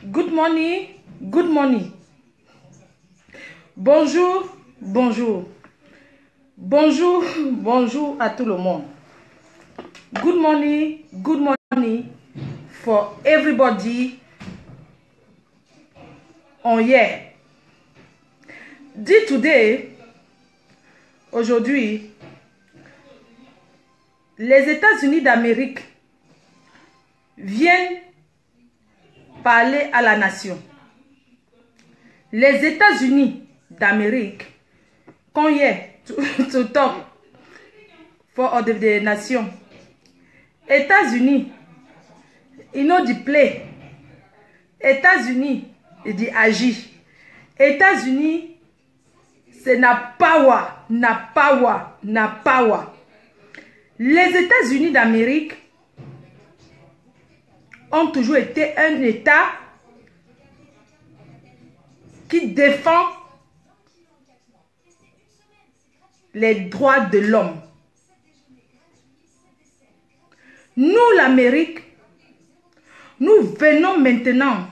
Good morning, good morning. Bonjour, bonjour. Bonjour, bonjour à tout le monde. Good morning for everybody on here. Today, aujourd'hui, les États-Unis d'Amérique viennent parler à la nation. Les États-Unis d'Amérique, quand il est to talk for the nation. États-Unis, you know the play. États-Unis, il agit. États-Unis, c'est na power. Les États-Unis d'Amérique ont toujours été un État qui défend les droits de l'homme. Nous, l'Amérique, nous venons maintenant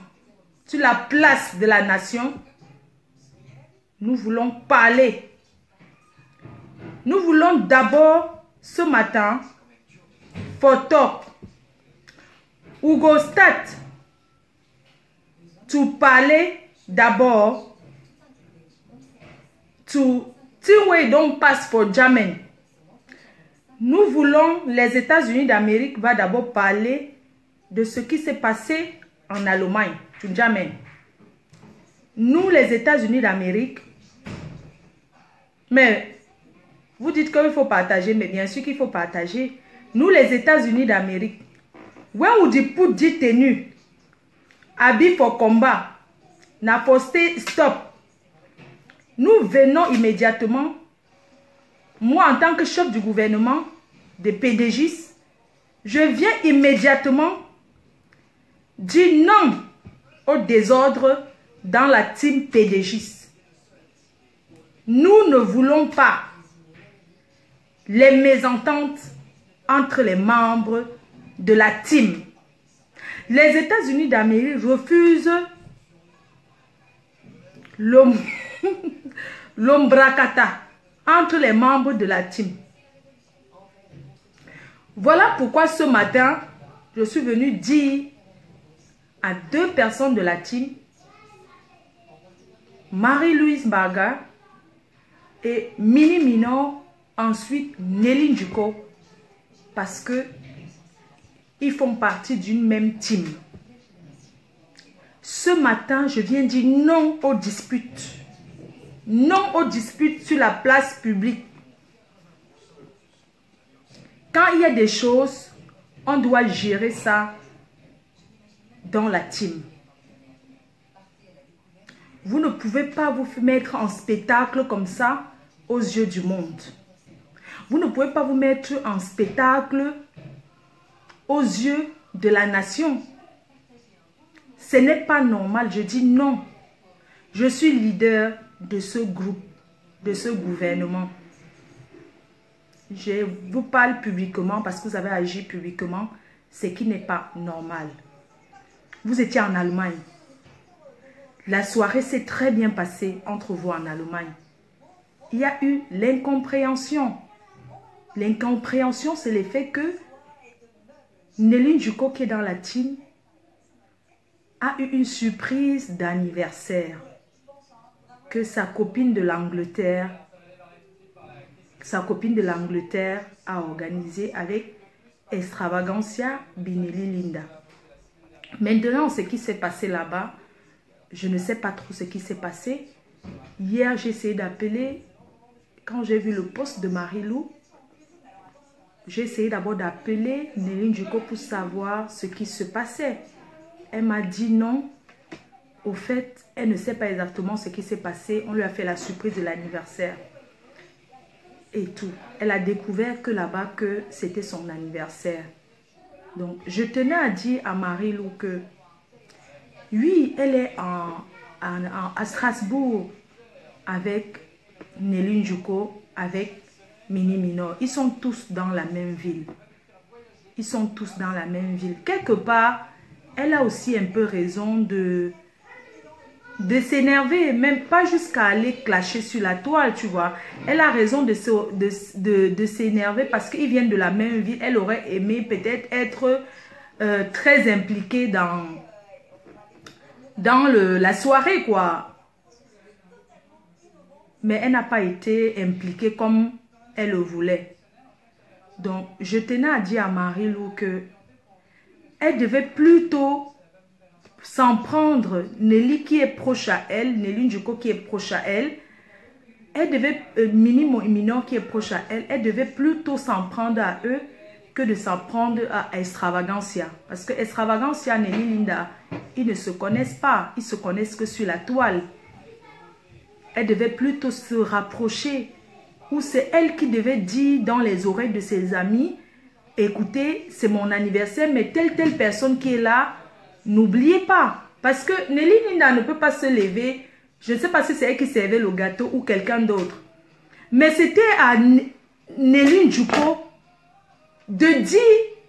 sur la place de la nation. Nous voulons parler. Nous voulons d'abord, ce matin, photo. Hugo start to parler d'abord to thing we don't pass for German. Nous voulons, les États-Unis d'Amérique va d'abord parler de ce qui s'est passé en Allemagne, to German. Nous, les États-Unis d'Amérique, mais vous dites qu'il faut partager, mais bien sûr qu'il faut partager. Nous, les États-Unis d'Amérique, when would you put the tenue? Habit for combat. Na for stop. Nous venons immédiatement. Moi, en tant que chef du gouvernement, de PDGistes, je viens immédiatement dire non au désordre dans la team PDGistes. Nous ne voulons pas les mésententes entre les membres de la team. Les États-Unis d'Amérique refusent l'ombracata entre les membres de la team. Voilà pourquoi ce matin, je suis venu dire à 2 personnes de la team, Marie-Louise Mbarga et Mini Minor, ensuite Nelly Njuko, parce que ils font partie d'une même team. Ce matin, je viens dire non aux disputes. Non aux disputes sur la place publique. Quand il y a des choses, on doit gérer ça dans la team. Vous ne pouvez pas vous mettre en spectacle comme ça aux yeux du monde. Vous ne pouvez pas vous mettre en spectacle aux yeux de la nation. Ce n'est pas normal. Je dis non. Je suis leader de ce groupe, de ce gouvernement. Je vous parle publiquement parce que vous avez agi publiquement, ce qui n'est pas normal. Vous étiez en Allemagne. La soirée s'est très bien passée entre vous en Allemagne. Il y a eu l'incompréhension. L'incompréhension, c'est le fait que Nelly Njuko, qui est dans la team, a eu une surprise d'anniversaire que sa copine de l'Angleterre a organisé avec Extravaganza Binelli Linda. Maintenant, ce qui s'est passé là-bas, je ne sais pas trop ce qui s'est passé. Hier, j'ai essayé d'appeler, quand j'ai vu le poste de Marie-Lou, j'ai essayé d'abord d'appeler Nelly Njuko pour savoir ce qui se passait. Elle m'a dit non. Au fait, elle ne sait pas exactement ce qui s'est passé. On lui a fait la surprise de l'anniversaire. Et tout. Elle a découvert que là-bas, que c'était son anniversaire. Donc, je tenais à dire à Marie-Lou que, oui, elle est à Strasbourg avec Nelly Njuko, avec Mini Minor. Ils sont tous dans la même ville. Ils sont tous dans la même ville. Quelque part, elle a aussi un peu raison de s'énerver, même pas jusqu'à aller clasher sur la toile, tu vois. Elle a raison de s'énerver parce qu'ils viennent de la même ville. Elle aurait aimé peut-être être très impliquée dans la soirée, quoi. Mais elle n'a pas été impliquée comme elle le voulait. Donc, je tenais à dire à Marie-Lou que elle devait plutôt s'en prendre. Nelly qui est proche à elle, Nelly Njuko qui est proche à elle, elle devait, Minor qui est proche à elle, elle devait plutôt s'en prendre à eux que de s'en prendre à Extravaganza. Parce que Extravaganza, Nelly, Linda, ils ne se connaissent pas, ils se connaissent que sur la toile. Elle devait plutôt se rapprocher, ou c'est elle qui devait dire dans les oreilles de ses amis, écoutez, c'est mon anniversaire, mais telle personne qui est là, n'oubliez pas. Parce que Nelly Linda ne peut pas se lever. Je ne sais pas si c'est elle qui servait le gâteau ou quelqu'un d'autre. Mais c'était à Nelly Njuko de dire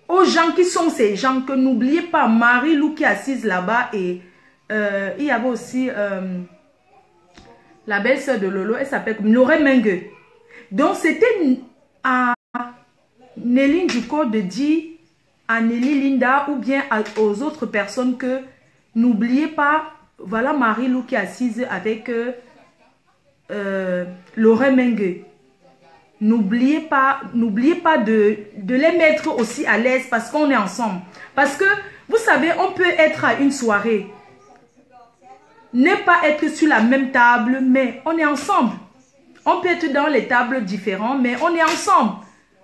aux gens qui sont ces gens que n'oubliez pas Marie-Lou qui est assise là-bas et il y avait aussi la belle-sœur de Lolo, elle s'appelle Nore Mengue. Donc c'était à Nelly Njuko de dire à Nelly Linda ou bien aux autres personnes que n'oubliez pas, voilà Marie-Lou qui est assise avec Lore Mengue. N'oubliez pas de les mettre aussi à l'aise parce qu'on est ensemble. Parce que, vous savez, on peut être à une soirée, ne pas être sur la même table, mais on est ensemble. On peut être dans les tables différentes, mais on est ensemble.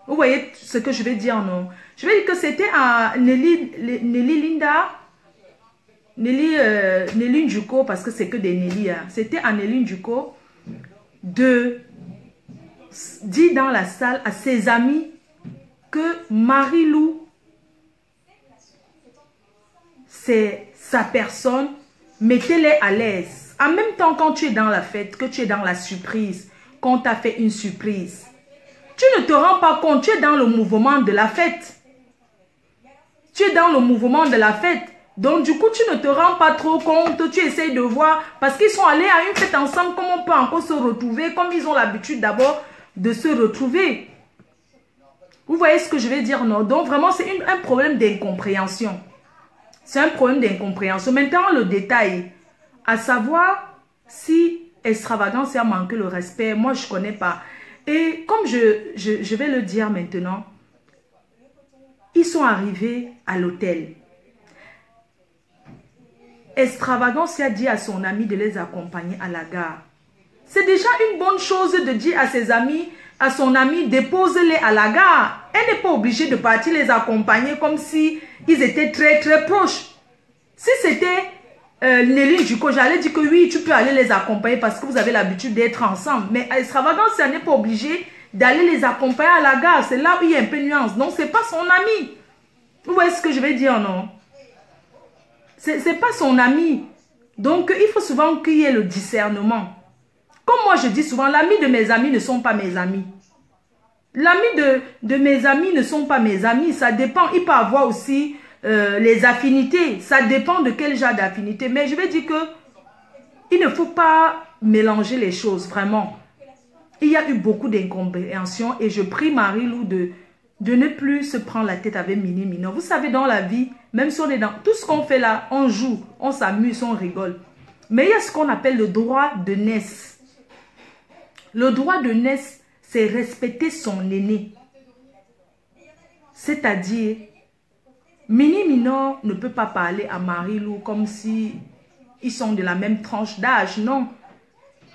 Vous voyez ce que je vais dire, non? Je vais dire que c'était à Nelly Linda, Nelly Njuko, parce que c'est que des Nelly. Hein. C'était à Nelly Njuko de dire dans la salle à ses amis que Marie-Lou, c'est sa personne, mettez-les à l'aise. En même temps, quand tu es dans la fête, que tu es dans la surprise, qu'on t'a fait une surprise, tu ne te rends pas compte, tu es dans le mouvement de la fête. Tu es dans le mouvement de la fête. Donc, du coup, tu ne te rends pas trop compte, tu essayes de voir, parce qu'ils sont allés à une fête ensemble, comment on peut encore se retrouver, comme ils ont l'habitude d'abord de se retrouver. Vous voyez ce que je vais dire, non? Donc, vraiment, c'est un problème d'incompréhension. C'est un problème d'incompréhension. Maintenant, le détail, à savoir si Extravagance a manqué le respect, moi, je ne connais pas. Et comme je vais le dire maintenant, ils sont arrivés à l'hôtel. Extravagance a dit à son ami de les accompagner à la gare. C'est déjà une bonne chose de dire à ses amis, à son ami, dépose-les à la gare. Elle n'est pas obligée de partir les accompagner comme si ils étaient très très proches. Si c'était Nelly Njuko, j'allais dire que oui, tu peux aller les accompagner parce que vous avez l'habitude d'être ensemble. Mais Extravagance, elle n'est pas obligée d'aller les accompagner à la gare. C'est là où il y a un peu de nuance. Donc, ce n'est pas son ami. Vous voyez ce que je vais dire, non? C'est pas son ami. Donc, il faut souvent qu'il y ait le discernement. Comme moi, je dis souvent, l'ami de mes amis ne sont pas mes amis. L'ami de mes amis ne sont pas mes amis. Ça dépend. Il peut avoir aussi les affinités. Ça dépend de quel genre d'affinité. Mais je vais dire que il ne faut pas mélanger les choses, vraiment. Il y a eu beaucoup d'incompréhension et je prie Marie-Lou de ne plus se prendre la tête avec Minor. Vous savez, dans la vie, même si on est dans tout ce qu'on fait là, on joue, on s'amuse, on rigole. Mais il y a ce qu'on appelle le droit de naissance. Le droit de naissance, c'est respecter son aîné. C'est-à-dire, Minor ne peut pas parler à Marie-Lou comme si ils sont de la même tranche d'âge. Non.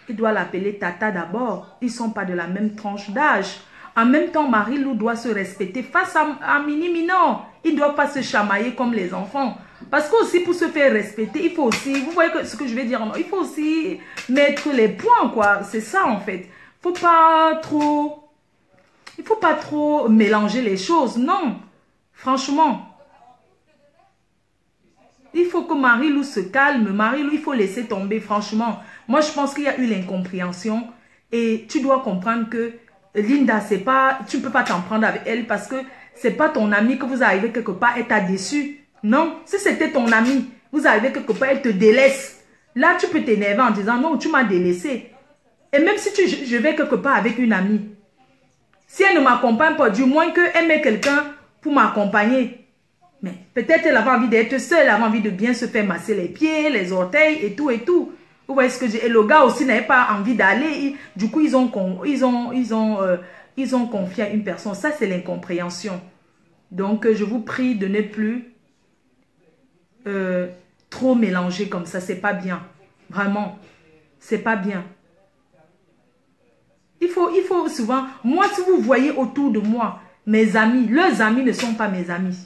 Il doit l'appeler Tata d'abord. Ils ne sont pas de la même tranche d'âge. En même temps, Marie-Lou doit se respecter face à Minor. Il ne doit pas se chamailler comme les enfants. Parce que aussi, pour se faire respecter, il faut aussi, vous voyez ce que je vais dire, non? Il faut aussi mettre les points, quoi. C'est ça, en fait. Il ne faut pas trop mélanger les choses. Non. Franchement. Il faut que Marie-Lou se calme. Marie-Lou, il faut laisser tomber, franchement. Moi, je pense qu'il y a eu l'incompréhension. Et tu dois comprendre que Linda, c'est pas, tu ne peux pas t'en prendre avec elle parce que c'est pas ton amie que vous arrivez quelque part et t'as déçu. Non, si c'était ton ami, vous arrivez quelque part, elle te délaisse. Là, tu peux t'énerver en disant, non, tu m'as délaissé. Et même si je vais quelque part avec une amie, si elle ne m'accompagne pas, du moins qu'elle met quelqu'un pour m'accompagner. Mais peut-être elle avait envie d'être seule, elle avait envie de bien se faire masser les pieds, les orteils et tout et tout. Vous voyez ce que j'ai. Et le gars aussi n'avait pas envie d'aller. Du coup, ils ont confié à une personne. Ça, c'est l'incompréhension. Donc, je vous prie de ne plus trop mélanger comme ça. C'est pas bien. Vraiment. C'est pas bien. Il faut souvent... Moi, si vous voyez autour de moi, mes amis, leurs amis ne sont pas mes amis.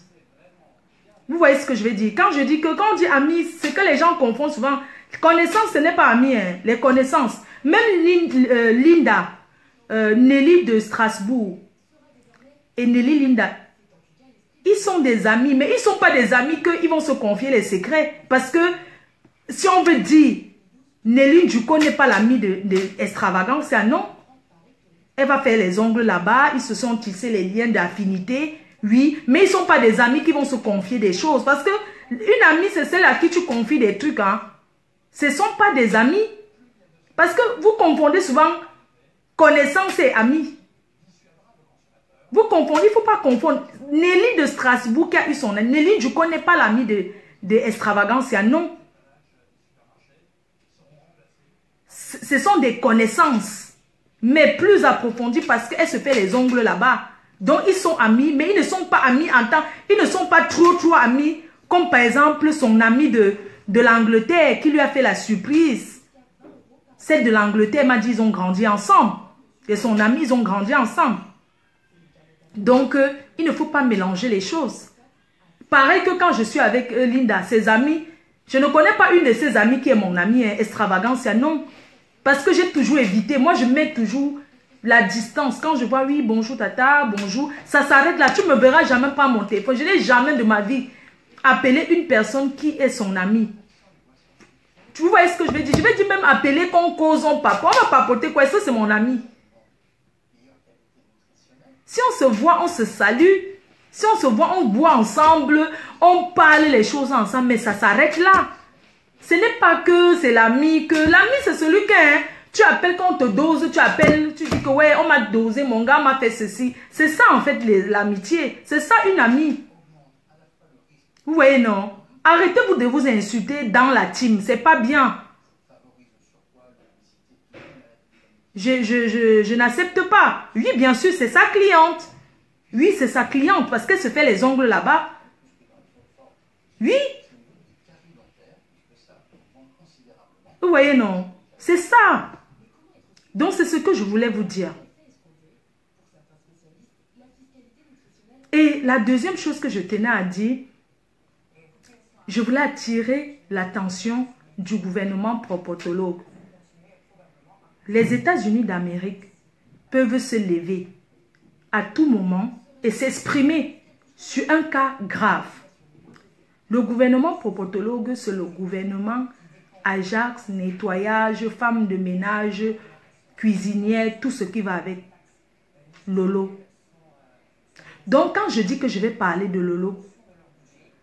Vous voyez ce que je veux dire? Quand je dis que, quand on dit amis, c'est que les gens confondent souvent. Connaissance, ce n'est pas ami, hein, les connaissances. Même Linda, Nelly de Strasbourg et Nelly Linda, ils sont des amis, mais ils ne sont pas des amis qu'ils vont se confier les secrets. Parce que si on veut dire, Nelly Ducot n'est pas l'ami de Extravagance, non. Elle va faire les ongles là-bas, ils se sont tissés les liens d'affinité, oui, mais ils ne sont pas des amis qui vont se confier des choses. Parce que une amie, c'est celle à qui tu confies des trucs, hein. Ce ne sont pas des amis. Parce que vous confondez souvent connaissance et amis. Vous confondez, il ne faut pas confondre. Nelly de Strasbourg qui a eu son ami. Nelly, je ne connais pas l'ami de Extravagance, non. Ce sont des connaissances, mais plus approfondies parce qu'elle se fait les ongles là-bas. Donc, ils sont amis, mais ils ne sont pas amis en temps. Ils ne sont pas trop amis, comme par exemple son ami de l'Angleterre qui lui a fait la surprise. Celle de l'Angleterre m'a dit ils ont grandi ensemble. Et son ami, ils ont grandi ensemble. Donc, il ne faut pas mélanger les choses. Pareil que quand je suis avec Linda, ses amis, je ne connais pas une de ses amies qui est mon amie, Extravagance, non. Parce que j'ai toujours évité. Moi, je mets toujours la distance. Quand je vois, oui, bonjour tata, bonjour, ça s'arrête là. Tu ne me verras jamais pas mon téléphone. Je n'ai jamais de ma vie appelé une personne qui est son amie. Tu vois ce que je vais dire? Je vais dire même appeler qu'on cause, on papote. On va papoter quoi? Ça, c'est mon ami. Si on se voit, on se salue. Si on se voit, on boit ensemble. On parle les choses ensemble. Mais ça s'arrête là. Ce n'est pas que c'est l'ami. L'ami, c'est celui que tu appelles quand on te dose. Tu appelles, tu dis que ouais, on m'a dosé, mon gars m'a fait ceci. C'est ça en fait l'amitié. C'est ça une amie. Vous voyez, non? Arrêtez-vous de vous insulter dans la team. C'est pas bien. Je n'accepte pas. Oui, bien sûr, c'est sa cliente. Oui, c'est sa cliente parce qu'elle se fait les ongles là-bas. Oui. Vous voyez, non? C'est ça. Donc, c'est ce que je voulais vous dire. Et la deuxième chose que je tenais à dire, je voulais attirer l'attention du gouvernement propotologue. Les États-Unis d'Amérique peuvent se lever à tout moment et s'exprimer sur un cas grave. Le gouvernement propotologue, c'est le gouvernement Ajax, nettoyage, femme de ménage, cuisinière, tout ce qui va avec Lolo. Donc, quand je dis que je vais parler de Lolo,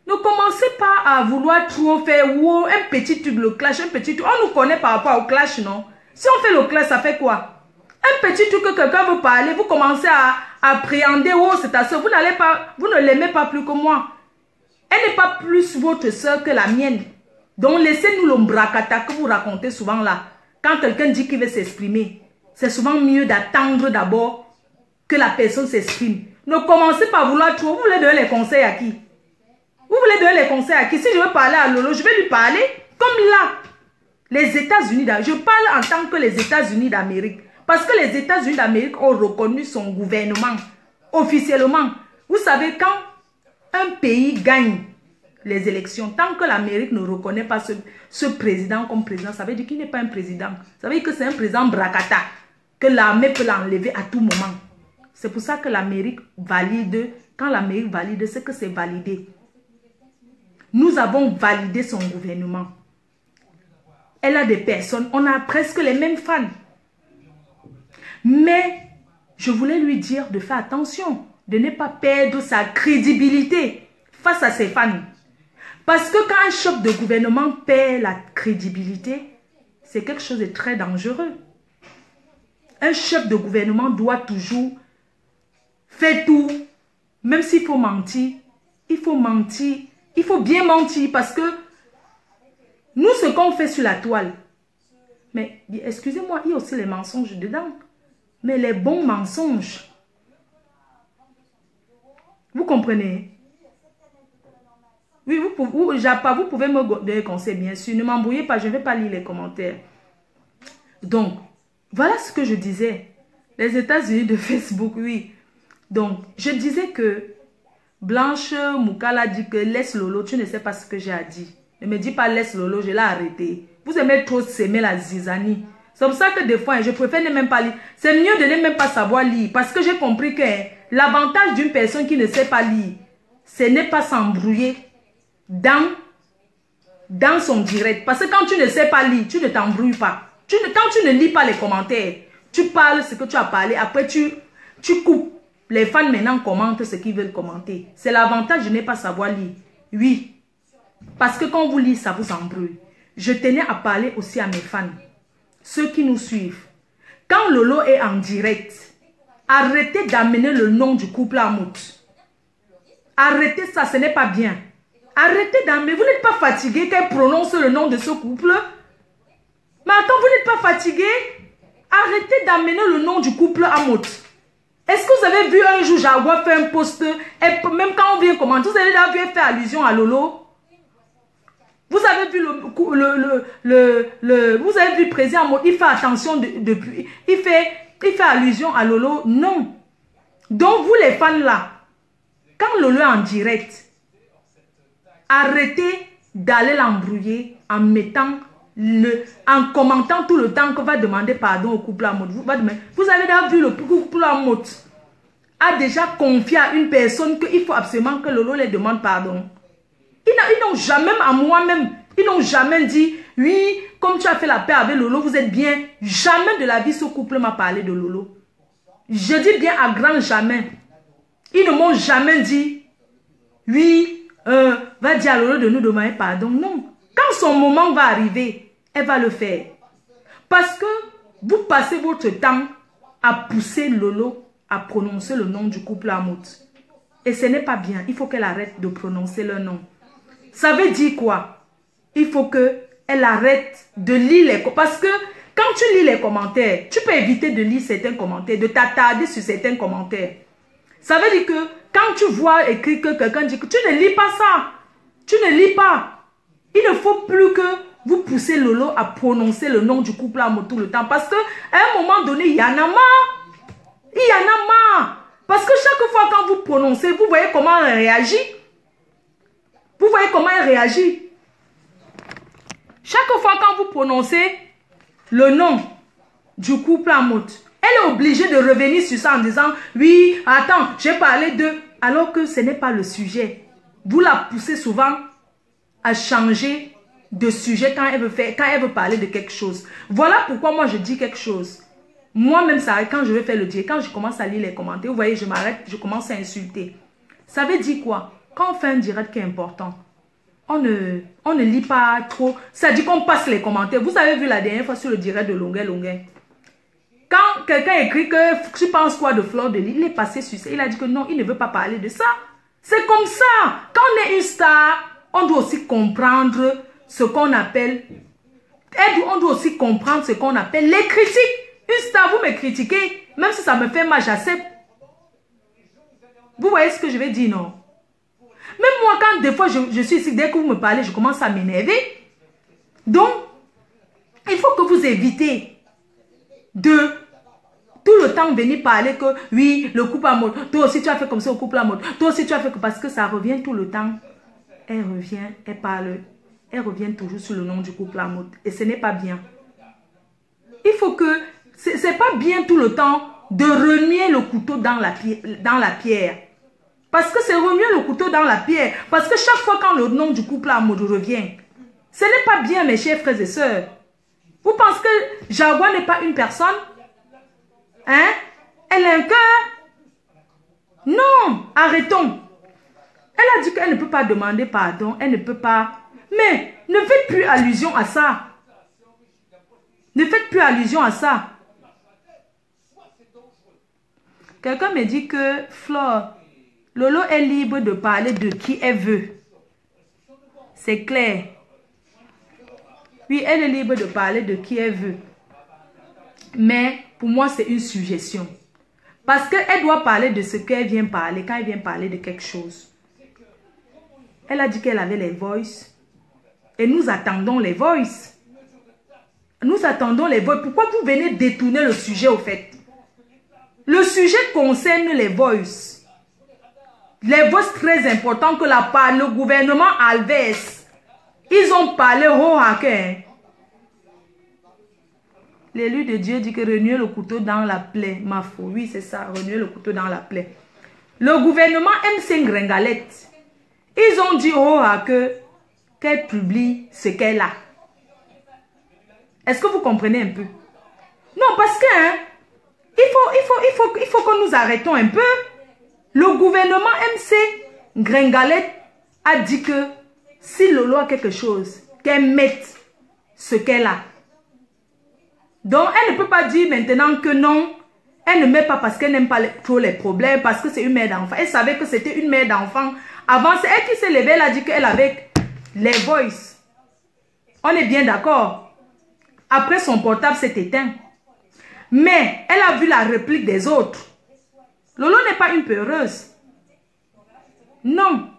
ne commencez pas à vouloir trop faire wow, un petit truc, le clash, un petit truc. On nous connaît par rapport au clash, non? Si on fait le clash, ça fait quoi? Un petit truc que quelqu'un veut parler, vous commencez à appréhender, oh, c'est ta soeur, vous ne l'aimez pas plus que moi. Elle n'est pas plus votre soeur que la mienne. Donc, laissez-nous l'ombracata que vous racontez souvent là. Quand quelqu'un dit qu'il veut s'exprimer, c'est souvent mieux d'attendre d'abord que la personne s'exprime. Ne commencez pas à vouloir trop. Vous voulez donner les conseils à qui? Vous voulez donner les conseils à qui? Si je veux parler à Lolo, je vais lui parler comme là. Les États-Unis, je parle en tant que les États-Unis d'Amérique. Parce que les États-Unis d'Amérique ont reconnu son gouvernement officiellement. Vous savez, quand un pays gagne les élections, tant que l'Amérique ne reconnaît pas ce président comme président, ça veut dire qu'il n'est pas un président. Ça veut dire que c'est un président bracata, que l'armée peut l'enlever à tout moment. C'est pour ça que l'Amérique valide. Quand l'Amérique valide, c'est que c'est validé. Nous avons validé son gouvernement. Elle a des personnes, on a presque les mêmes fans. Mais je voulais lui dire de faire attention, de ne pas perdre sa crédibilité face à ses fans. Parce que quand un chef de gouvernement perd la crédibilité, c'est quelque chose de très dangereux. Un chef de gouvernement doit toujours faire tout, même s'il faut mentir. Il faut mentir, il faut bien mentir parce que nous, ce qu'on fait sur la toile, mais excusez-moi, il y a aussi les mensonges dedans. Mais les bons mensonges, vous comprenez? Oui, vous pouvez me donner des conseils, bien sûr. Ne m'embrouillez pas, je ne vais pas lire les commentaires. Donc, voilà ce que je disais. Les États-Unis de Facebook, oui. Donc, je disais que Blanche Moukala dit que laisse Lolo, tu ne sais pas ce que j'ai à dire. Ne me dis pas laisse Lolo, je l'ai arrêté. Vous aimez trop s'aimer la zizanie. C'est pour ça que des fois, je préfère ne même pas lire. C'est mieux de ne même pas savoir lire. Parce que j'ai compris que l'avantage d'une personne qui ne sait pas lire, ce n'est pas s'embrouiller dans son direct. Parce que quand tu ne sais pas lire, tu ne t'embrouilles pas. Quand tu ne lis pas les commentaires, tu parles ce que tu as parlé. Après, tu coupes. Les fans maintenant commentent ce qu'ils veulent commenter. C'est l'avantage de ne pas savoir lire. Oui. Parce que quand vous lisez, ça vous embrouille. Je tenais à parler aussi à mes fans. Ceux qui nous suivent. Quand Lolo est en direct, arrêtez d'amener le nom du couple à Mout. Arrêtez ça, ce n'est pas bien. Arrêtez d'amener. Vous n'êtes pas fatigué qu'elle prononce le nom de ce couple? Mais attends, vous n'êtes pas fatigué? Arrêtez d'amener le nom du couple à Mout. Est-ce que vous avez vu un jour Jaguar faire un post, et même quand on vient commenter, vous avez déjà vu faire allusion à Lolo? Vous avez vu vous avez vu le président Mout, il fait attention depuis, il fait allusion à Lolo? Non. Donc vous les fans là, quand Lolo est en direct, arrêtez d'aller l'embrouiller en commentant tout le temps qu'on va demander pardon au couple à Mout. Vous avez déjà vu le couple à Mout a déjà confié à une personne qu'il faut absolument que Lolo les demande pardon. Ils n'ont jamais, à moi-même, ils n'ont jamais dit, oui, comme tu as fait la paix avec Lolo, vous êtes bien. Jamais de la vie, ce couple m'a parlé de Lolo. Je dis bien à grand jamais. Ils ne m'ont jamais dit, oui, va dire à Lolo de nous demander pardon. Non. Quand son moment va arriver, elle va le faire. Parce que vous passez votre temps à pousser Lolo à prononcer le nom du couple à Mout. Et ce n'est pas bien. Il faut qu'elle arrête de prononcer leur nom. Ça veut dire quoi? Il faut qu'elle arrête de lire les commentaires. Parce que quand tu lis les commentaires, tu peux éviter de lire certains commentaires, de t'attarder sur certains commentaires. Ça veut dire que quand tu vois écrit que quelqu'un dit que tu ne lis pas ça. Tu ne lis pas. Il ne faut plus que vous poussez Lolo à prononcer le nom du couple à Mout tout le temps. Parce qu'à un moment donné, il y en a marre. Il y en a marre. Parce que chaque fois quand vous prononcez, vous voyez comment elle réagit. Vous voyez comment elle réagit. Chaque fois quand vous prononcez le nom du couple à Mout, elle est obligée de revenir sur ça en disant, oui, attends, j'ai parlé de... Alors que ce n'est pas le sujet. Vous la poussez souvent à changer de sujet quand elle veut parler de quelque chose. Voilà pourquoi moi je dis quelque chose. Moi-même, ça, quand je vais faire le direct, quand je commence à lire les commentaires, vous voyez, je m'arrête, je commence à insulter. Ça veut dire quoi? Quand on fait un direct qui est important, on ne lit pas trop. Ça dit qu'on passe les commentaires. Vous avez vu la dernière fois sur le direct de Longuet. Quand quelqu'un écrit que tu penses quoi de Fleur de Lys, il est passé sur ça. Il a dit que non, il ne veut pas parler de ça. C'est comme ça. Quand on est une star, on doit aussi comprendre ce qu'on appelle... On doit aussi comprendre ce qu'on appelle les critiques. Une star, vous me critiquez, même si ça me fait mal, j'accepte. Vous voyez ce que je vais dire, non? Même moi, quand des fois je suis ici, dès que vous me parlez, je commence à m'énerver. Donc, il faut que vous évitez de tout le temps venir parler que oui, le couple à Mout, toi aussi tu as fait comme ça au couple à Mout, toi aussi tu as fait comme... Parce que ça revient tout le temps. Elle revient, elle parle, elle revient toujours sur le nom du couple à Mout. Et ce n'est pas bien. Il faut que... C'est pas bien tout le temps de remuer le couteau dans la pierre. Parce que c'est remuer le couteau dans la pierre. Parce que chaque fois quand le nom du couple à Mout revient, ce n'est pas bien, mes chers frères et sœurs. Vous pensez que Jaguar n'est pas une personne? Hein? Elle a un cœur? Non, arrêtons. Elle a dit qu'elle ne peut pas demander pardon, elle ne peut pas. Mais ne faites plus allusion à ça. Ne faites plus allusion à ça. Quelqu'un me dit que Flore, Lolo est libre de parler de qui elle veut. C'est clair. Oui, elle est libre de parler de qui elle veut. Mais pour moi, c'est une suggestion. Parce qu'elle doit parler de ce qu'elle vient parler quand elle vient parler de quelque chose. Elle a dit qu'elle avait les voices. Et nous attendons les voices. Nous attendons les voices. Pourquoi vous venez détourner le sujet au fait? Le sujet concerne les voices. Les voices très importantes que le gouvernement Alves. Ils ont parlé au hacker. L'élu de Dieu dit que renouer le couteau dans la plaie. Ma foi, oui c'est ça, renouer le couteau dans la plaie. Le gouvernement MC Gringalette. Ils ont dit au hacker qu'elle publie ce qu'elle a. Est-ce que vous comprenez un peu? Non, parce que il faut que nous arrêtons un peu. Le gouvernement MC Gringalette a dit que si Lolo a quelque chose, qu'elle mette ce qu'elle a. Donc, elle ne peut pas dire maintenant que non, elle ne met pas parce qu'elle n'aime pas trop les problèmes, parce que c'est une mère d'enfant. Elle savait que c'était une mère d'enfant. Avant, c'est elle qui s'est levée, elle a dit qu'elle avait les voices. On est bien d'accord. Après, son portable s'est éteint. Mais, elle a vu la réplique des autres. Lolo n'est pas une peureuse. Non.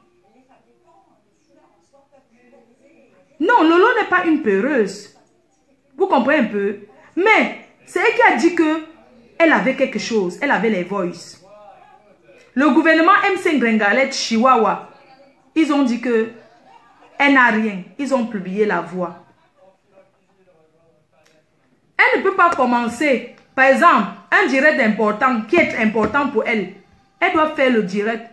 Non, Lolo n'est pas une peureuse. Vous comprenez un peu? Mais, c'est elle qui a dit que elle avait quelque chose. Elle avait les voices. Le gouvernement MC Gringalette, Chihuahua, ils ont dit que elle n'a rien. Ils ont publié la voix. Elle ne peut pas commencer. Par exemple, un direct important qui est important pour elle. Elle doit faire le direct.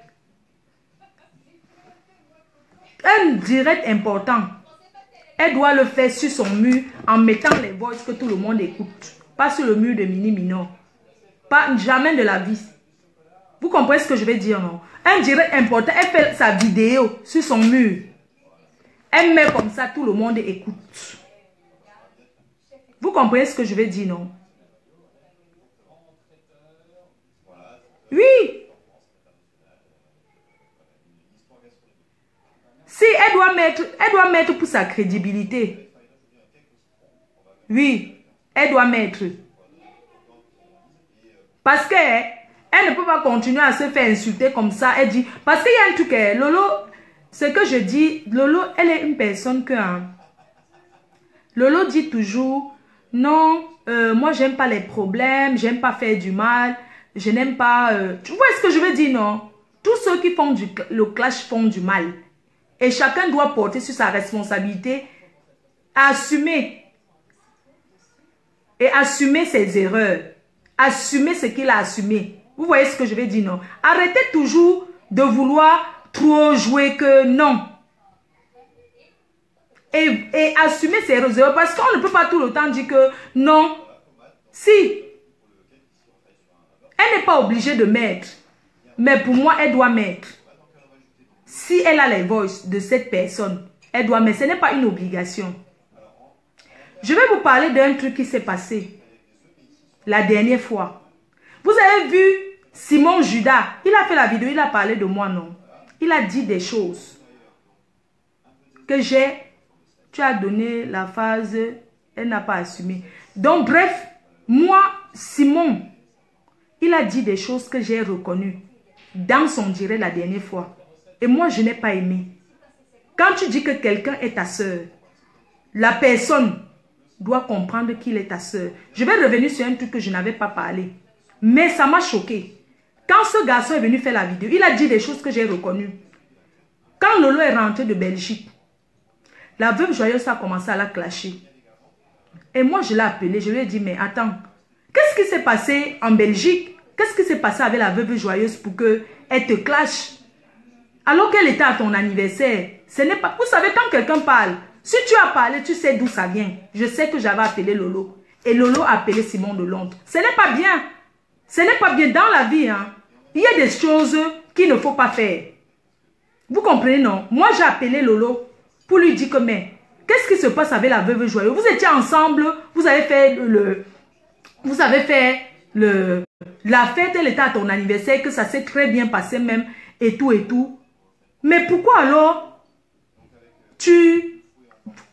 Un direct important. Elle doit le faire sur son mur en mettant les voix que tout le monde écoute. Pas sur le mur de Mini Minor. Pas jamais de la vie. Vous comprenez ce que je vais dire, non? Un direct important, elle fait sa vidéo sur son mur. Elle met comme ça, tout le monde écoute. Vous comprenez ce que je vais dire, non? Oui. Si elle doit mettre pour sa crédibilité. Oui, elle doit mettre. Parce que elle ne peut pas continuer à se faire insulter comme ça. Elle dit, parce qu'il y a un truc, Lolo, ce que je dis, Lolo, elle est une personne que... Lolo dit toujours, non, moi j'aime pas les problèmes, j'aime pas faire du mal, je n'aime pas... tu vois ce que je veux dire, non? Tous ceux qui font le clash font du mal. Et chacun doit porter sur sa responsabilité, assumer. Et assumer ses erreurs. Assumer ce qu'il a assumé. Vous voyez ce que je veux dire, non? Arrêtez toujours de vouloir trop jouer que non. Et assumer ses erreurs. Parce qu'on ne peut pas tout le temps dire que non. Si. Elle n'est pas obligée de mettre. Mais pour moi, elle doit mettre. Si elle a les voices de cette personne, elle doit mettre. Ce n'est pas une obligation. Je vais vous parler d'un truc qui s'est passé la dernière fois. Vous avez vu Simon Judas, il a fait la vidéo, il a parlé de moi, non? Il a dit des choses que tu as donné la phase, elle n'a pas assumé. Donc bref, moi, Simon, il a dit des choses que j'ai reconnues dans son direct la dernière fois. Et moi, je n'ai pas aimé. Quand tu dis que quelqu'un est ta soeur, la personne doit comprendre qu'il est ta soeur. Je vais revenir sur un truc que je n'avais pas parlé. Mais ça m'a choqué. Quand ce garçon est venu faire la vidéo, il a dit des choses que j'ai reconnues. Quand Lolo est rentré de Belgique, la veuve joyeuse a commencé à la clasher. Et moi, je l'ai appelé, je lui ai dit, mais attends, qu'est-ce qui s'est passé en Belgique? Qu'est-ce qui s'est passé avec la veuve joyeuse pour qu'elle te clash? Alors qu'elle était à ton anniversaire, ce n'est pas... Vous savez, quand quelqu'un parle, si tu as parlé, tu sais d'où ça vient. Je sais que j'avais appelé Lolo. Et Lolo a appelé Simon de Londres. Ce n'est pas bien. Ce n'est pas bien dans la vie. Hein. Il y a des choses qu'il ne faut pas faire. Vous comprenez, non? Moi, j'ai appelé Lolo pour lui dire que, mais, qu'est-ce qui se passe avec la veuve joyeuse? Vous étiez ensemble, vous avez fait la fête, elle était à ton anniversaire, que ça s'est très bien passé même, et tout, et tout. Mais pourquoi alors tu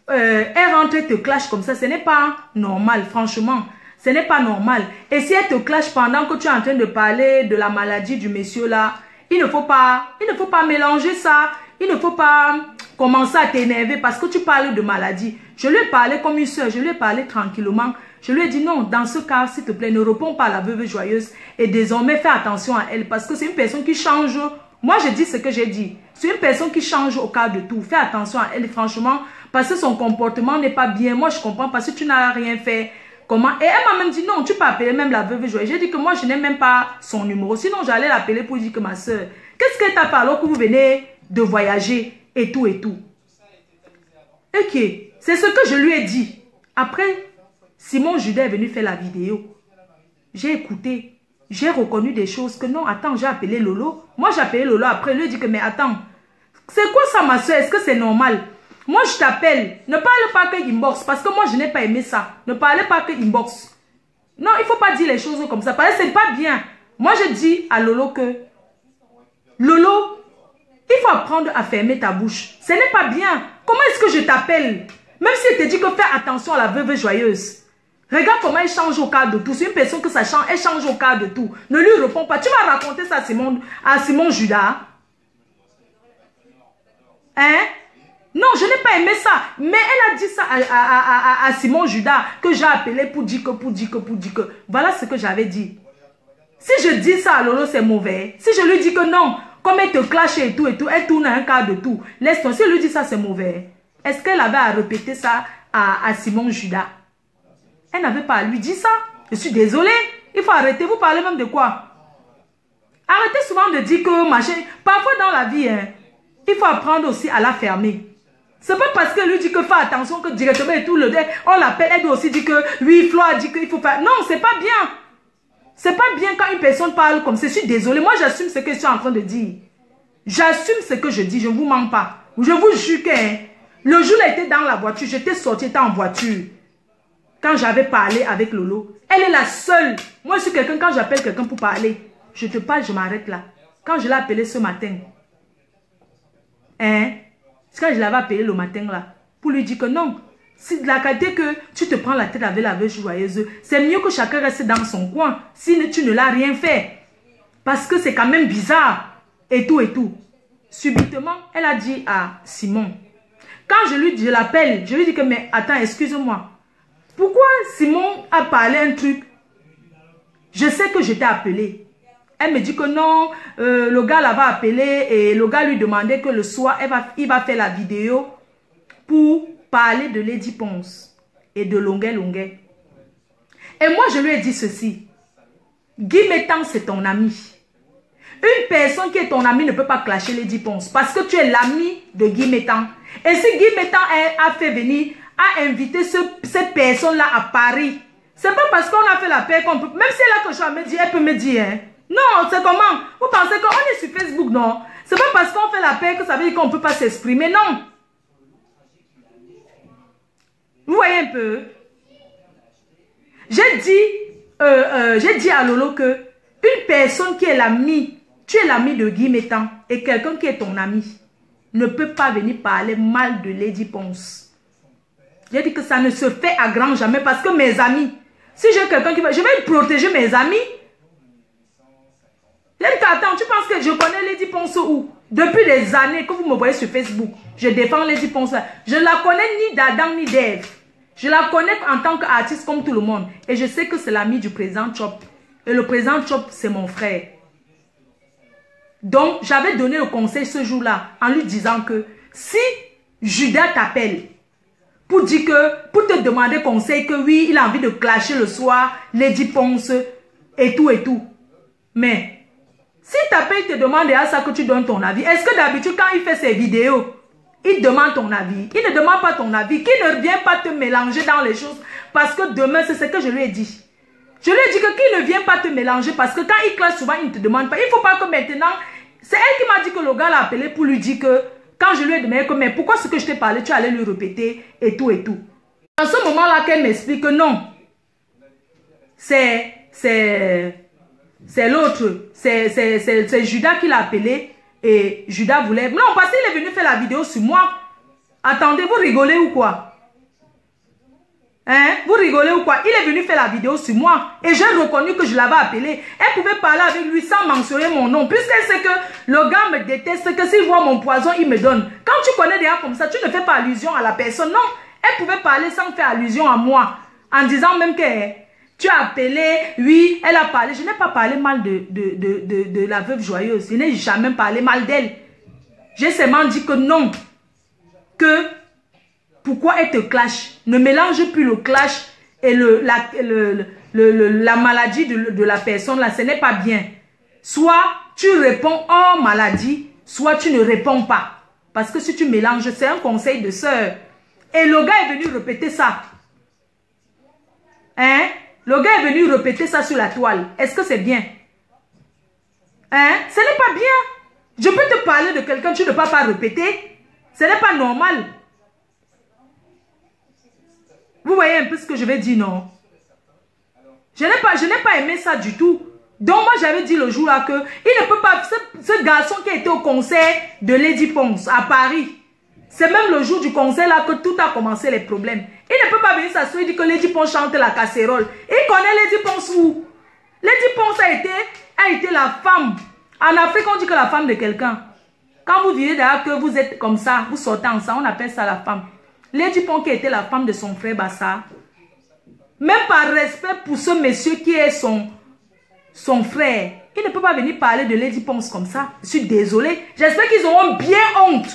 es rentrée te clash comme ça? Ce n'est pas normal, franchement. Ce n'est pas normal. Et si elle te clash pendant que tu es en train de parler de la maladie du monsieur là, il ne faut pas mélanger ça. Il ne faut pas commencer à t'énerver parce que tu parles de maladie. Je lui ai parlé comme une soeur, je lui ai parlé tranquillement. Je lui ai dit non, dans ce cas, s'il te plaît, ne réponds pas à la veuve joyeuse. Et désormais, fais attention à elle parce que c'est une personne qui change. Moi, je dis ce que j'ai dit. C'est une personne qui change au cas de tout. Fais attention à elle, franchement, parce que son comportement n'est pas bien. Moi, je comprends parce que tu n'as rien fait. Comment? Et elle m'a même dit non, tu peux appeler même la veuve joyeuse. J'ai dit que moi, je n'ai même pas son numéro. Sinon, j'allais l'appeler pour dire que ma soeur, qu'est-ce qu'elle t'a fait alors que vous venez de voyager et tout et tout. Ok, c'est ce que je lui ai dit. Après, Simon Judas est venu faire la vidéo. J'ai écouté. J'ai reconnu des choses que non, attends, j'ai appelé Lolo. Moi, j'ai appelé Lolo après. Il lui dit que, mais attends, c'est quoi ça, ma soeur? Est-ce que c'est normal? Moi, je t'appelle. Ne parle pas que inbox parce que moi, je n'ai pas aimé ça. Ne parlez pas que inbox. Non, il ne faut pas dire les choses comme ça parce que ce n'est pas bien. Moi, je dis à Lolo que Lolo, il faut apprendre à fermer ta bouche. Ce n'est pas bien. Comment est-ce que je t'appelle? Même si elle te dit que fais attention à la veuve joyeuse. Regarde comment elle change au cas de tout. C'est une personne que ça change, elle change au cas de tout. Ne lui réponds pas. Tu vas raconter ça à Simon Judas. Hein? Non, je n'ai pas aimé ça. Mais elle a dit ça à Simon Judas que j'ai appelé pour dire que. Voilà ce que j'avais dit. Si je dis ça à Lolo, c'est mauvais. Si je lui dis que non, comme elle te clash et tout, elle tourne à un quart de tout. Laisse-toi. Si elle lui dit ça, c'est mauvais. Est-ce qu'elle avait à répéter ça à Simon Judas? Elle n'avait pas à lui dire ça. Je suis désolée. Il faut arrêter. Vous parlez même de quoi? Arrêtez souvent de dire que machin. Parfois dans la vie, hein, il faut apprendre aussi à la fermer. C'est pas parce qu'elle lui dit que fais attention que directement et tout le temps, on l'appelle, elle doit aussi dire que oui, Flo a dit qu'il faut faire. Non, c'est pas bien. C'est pas bien quand une personne parle comme ça. Je suis désolée. Moi, j'assume ce que je suis en train de dire. J'assume ce que je dis. Je ne vous mens pas. Je vous jure que hein, le jour où elle était dans la voiture, j'étais sortie, j'étais en voiture. Quand j'avais parlé avec Lolo, elle est la seule. Moi, je suis quelqu'un, quand j'appelle quelqu'un pour parler, je te parle, je m'arrête là. Quand je l'ai appelé ce matin, hein, c'est quand je l'avais appelé le matin là, pour lui dire que non, si de la qualité que tu te prends la tête avec la veuve joyeuse, c'est mieux que chacun reste dans son coin, si tu ne l'as rien fait. Parce que c'est quand même bizarre, et tout et tout. Subitement, elle a dit à Simon, quand je l'appelle, je lui dis que, mais attends, excuse-moi. Pourquoi Simon a parlé un truc? Je sais que je t'ai appelé. Elle me dit que non, le gars l'avait appelé et le gars lui demandait que le soir, il va faire la vidéo pour parler de Lady Ponce et de Longuet Longuet. Et moi, je lui ai dit ceci. Guy Métan, c'est ton ami. Une personne qui est ton ami ne peut pas clasher Lady Ponce parce que tu es l'ami de Guy Métan. Et si Guy Métan a fait venir, a invité cette personne-là à Paris, c'est pas parce qu'on a fait la paix qu'on peut... Même si elle a quelque chose à me dire, elle peut me dire. Hein. Non, c'est comment? Vous pensez qu'on est sur Facebook, non? C'est pas parce qu'on fait la paix que ça veut dire qu'on ne peut pas s'exprimer, non. Vous voyez un peu? J'ai dit à Lolo que une personne qui est l'ami, tu es l'ami de Guy Métan et quelqu'un qui est ton ami ne peut pas venir parler mal de Lady Ponce. J'ai dit que ça ne se fait à grand jamais parce que mes amis, si j'ai quelqu'un qui va... Je vais protéger mes amis. J'ai dit que attends, tu penses que je connais Lady Ponce où? Depuis des années que vous me voyez sur Facebook, je défends Lady Ponce. Je ne la connais ni d'Adam ni d'Ève. Je la connais en tant qu'artiste comme tout le monde. Et je sais que c'est l'ami du président Chop. Et le président Chop, c'est mon frère. Donc, j'avais donné le conseil ce jour-là en lui disant que si Judas t'appelle pour dire que, pour te demander conseil que oui, il a envie de clasher le soir, Lady Ponce et tout et tout. Mais, si t'appelle, il te demande à ça que tu donnes ton avis. Est-ce que d'habitude, quand il fait ses vidéos, il demande ton avis? Il ne demande pas ton avis. Qu'il ne vient pas te mélanger dans les choses. Parce que demain, c'est ce que je lui ai dit. Je lui ai dit que qu'il ne vient pas te mélanger parce que quand il classe souvent, il ne te demande pas. Il ne faut pas que maintenant, C'est elle qui m'a dit que le gars l'a appelé pour lui dire que, quand je lui ai demandé que, mais pourquoi ce que je t'ai parlé, tu allais lui répéter et tout et tout. Dans ce moment-là, qu'elle m'explique que non, c'est l'autre, c'est Judas qui l'a appelé et Judas voulait... Non, parce qu'il est venu faire la vidéo sur moi. Attendez, vous rigolez ou quoi? Hein? Vous rigolez ou quoi? Il est venu faire la vidéo sur moi et j'ai reconnu que je l'avais appelé. Elle pouvait parler avec lui sans mentionner mon nom puisqu'elle sait que le gars me déteste, que s'il voit mon poison, il me donne. Quand tu connais des gens comme ça, tu ne fais pas allusion à la personne. Non, elle pouvait parler sans faire allusion à moi en disant même que tu as appelé, oui, elle a parlé. Je n'ai pas parlé mal de la veuve joyeuse. Je n'ai jamais parlé mal d'elle. J'ai seulement dit que non, que... Pourquoi elle te clash? Ne mélange plus le clash et la maladie de la personne là. Ce n'est pas bien. Soit tu réponds en maladie, soit tu ne réponds pas. Parce que si tu mélanges, c'est un conseil de sœur. Et le gars est venu répéter ça. Hein? Le gars est venu répéter ça sur la toile. Est-ce que c'est bien? Hein? Ce n'est pas bien. Je peux te parler de quelqu'un, tu ne peux pas répéter. Ce n'est pas normal. Vous voyez un peu ce que je vais dire, non? Je n'ai pas aimé ça du tout. Donc moi j'avais dit le jour là que il ne peut pas, ce garçon qui était au concert de Lady Ponce à Paris, c'est même le jour du concert là que tout a commencé les problèmes. Il ne peut pas venir s'asseoir et dire que Lady Ponce chante la casserole. Il connaît Lady Ponce où? Lady Ponce a été la femme. En Afrique on dit que la femme de quelqu'un. Quand vous vivez d'ailleurs que vous êtes comme ça, vous sortez ensemble, on appelle ça la femme. Lady Ponce qui était la femme de son frère Bassa, même par respect pour ce monsieur qui est son frère, il ne peut pas venir parler de Lady Ponce comme ça. Je suis désolée. J'espère qu'ils auront bien honte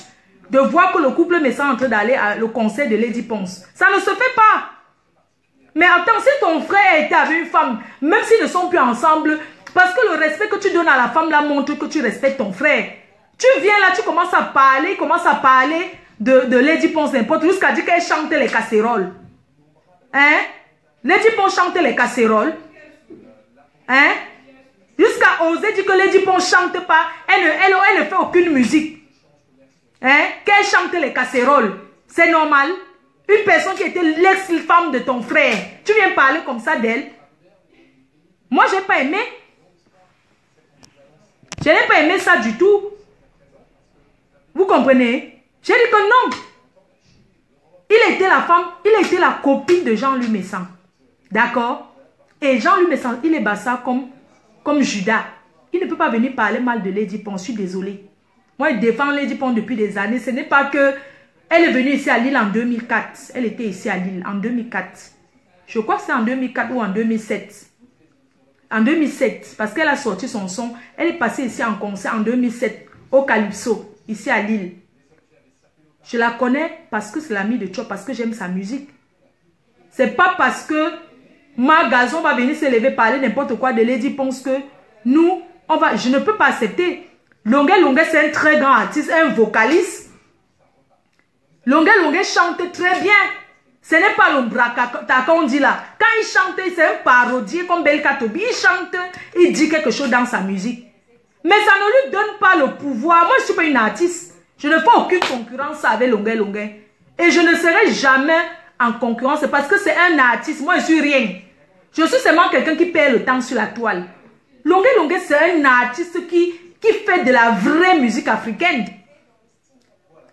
de voir que le couple me sent en train d'aller au concert de Lady Ponce. Ça ne se fait pas. Mais attends, si ton frère était avec une femme, même s'ils ne sont plus ensemble, parce que le respect que tu donnes à la femme là montre que tu respectes ton frère. Tu viens là, tu commences à parler, de Lady Ponce n'importe, jusqu'à dire qu'elle chantait les casseroles. Hein? Lady Ponce chantait les casseroles. Hein? Jusqu'à oser dire que Lady Ponce chante pas. Elle ne fait aucune musique. Hein? Qu'elle chante les casseroles. C'est normal. Une personne qui était l'ex-femme de ton frère. Tu viens parler comme ça d'elle. Moi, je n'ai pas aimé. Je n'ai pas aimé ça du tout. Vous comprenez? J'ai dit que non. Il était la femme, il était la copine de Jean-Louis Messan. D'accord? Et Jean-Louis Messan, il est bassa comme Judas. Il ne peut pas venir parler mal de Lady Ponce. Je suis désolée. Moi, je défends Lady Ponce depuis des années. Ce n'est pas que... Elle est venue ici à Lille en 2004. Elle était ici à Lille en 2004. Je crois que c'est en 2004 ou en 2007. En 2007, parce qu'elle a sorti son son. Elle est passée ici en concert en 2007 au Calypso, ici à Lille. Je la connais parce que c'est l'amie de Chop, parce que j'aime sa musique. C'est pas parce que ma gazon va venir se lever parler n'importe quoi de Lady Ponce que nous, je ne peux pas accepter. Longuet, c'est un très grand artiste, un vocaliste. Longuet chante très bien. Ce n'est pas le bracata qu'on dit là. Quand il chante, c'est un parodier comme Belka Tobi. Il chante, il dit quelque chose dans sa musique. Mais ça ne lui donne pas le pouvoir. Moi, je ne suis pas une artiste. Je ne fais aucune concurrence avec Longuet. Et je ne serai jamais en concurrence parce que c'est un artiste. Moi, je suis rien. Je suis seulement quelqu'un qui perd le temps sur la toile. Longuet, c'est un artiste qui fait de la vraie musique africaine.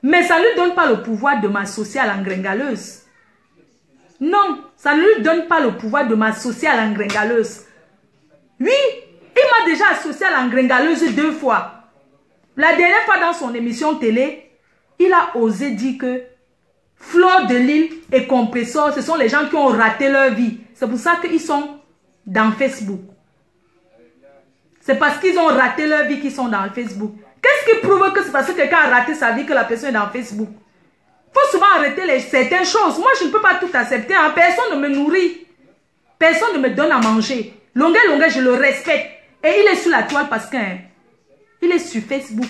Mais ça ne lui donne pas le pouvoir de m'associer à l'engringaleuse. Non, ça ne lui donne pas le pouvoir de m'associer à l'engringaleuse. Oui, il m'a déjà associé à l'engringaleuse 2 fois. La dernière fois dans son émission télé, il a osé dire que Fleur de Lille et Compressor, ce sont les gens qui ont raté leur vie. C'est pour ça qu'ils sont dans Facebook. C'est parce qu'ils ont raté leur vie qu'ils sont dans Facebook. Qu'est-ce qui prouve que c'est parce que quelqu'un a raté sa vie que la personne est dans Facebook? Il faut souvent arrêter certaines choses. Moi, je ne peux pas tout accepter. Hein. Personne ne me nourrit. Personne ne me donne à manger. Longuet, je le respecte. Et il est sur la toile parce qu'il est sur Facebook.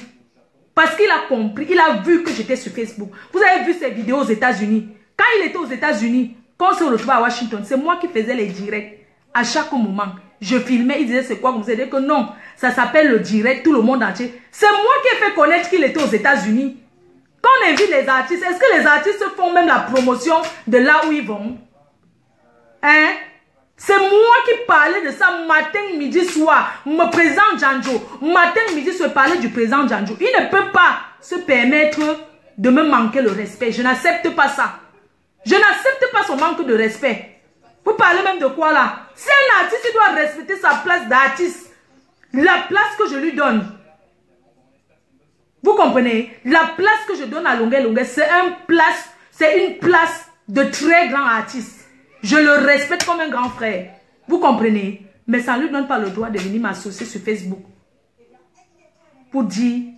Parce qu'il a compris, il a vu que j'étais sur Facebook. Vous avez vu ses vidéos aux États-Unis. Quand il était aux États-Unis, quand on se retrouvait à Washington, c'est moi qui faisais les directs. À chaque moment, je filmais, il disait c'est quoi? Vous savez que non, ça s'appelle le direct, tout le monde entier. C'est moi qui ai fait connaître qu'il était aux États-Unis. Quand on invite les artistes, est-ce que les artistes font même la promotion de là où ils vont? Hein? C'est moi qui parlais de ça matin, midi, soir. Me président Djanjo. Matin, midi, se parler du président Djanjo. Il ne peut pas se permettre de me manquer le respect. Je n'accepte pas ça. Je n'accepte pas son manque de respect. Vous parlez même de quoi là? Si un artiste, il doit respecter sa place d'artiste. La place que je lui donne. Vous comprenez? La place que je donne à Longuet Longuet, c'est une place de très grand artiste. Je le respecte comme un grand frère. Vous comprenez? Mais ça ne lui donne pas le droit de venir m'associer sur Facebook. Pour dire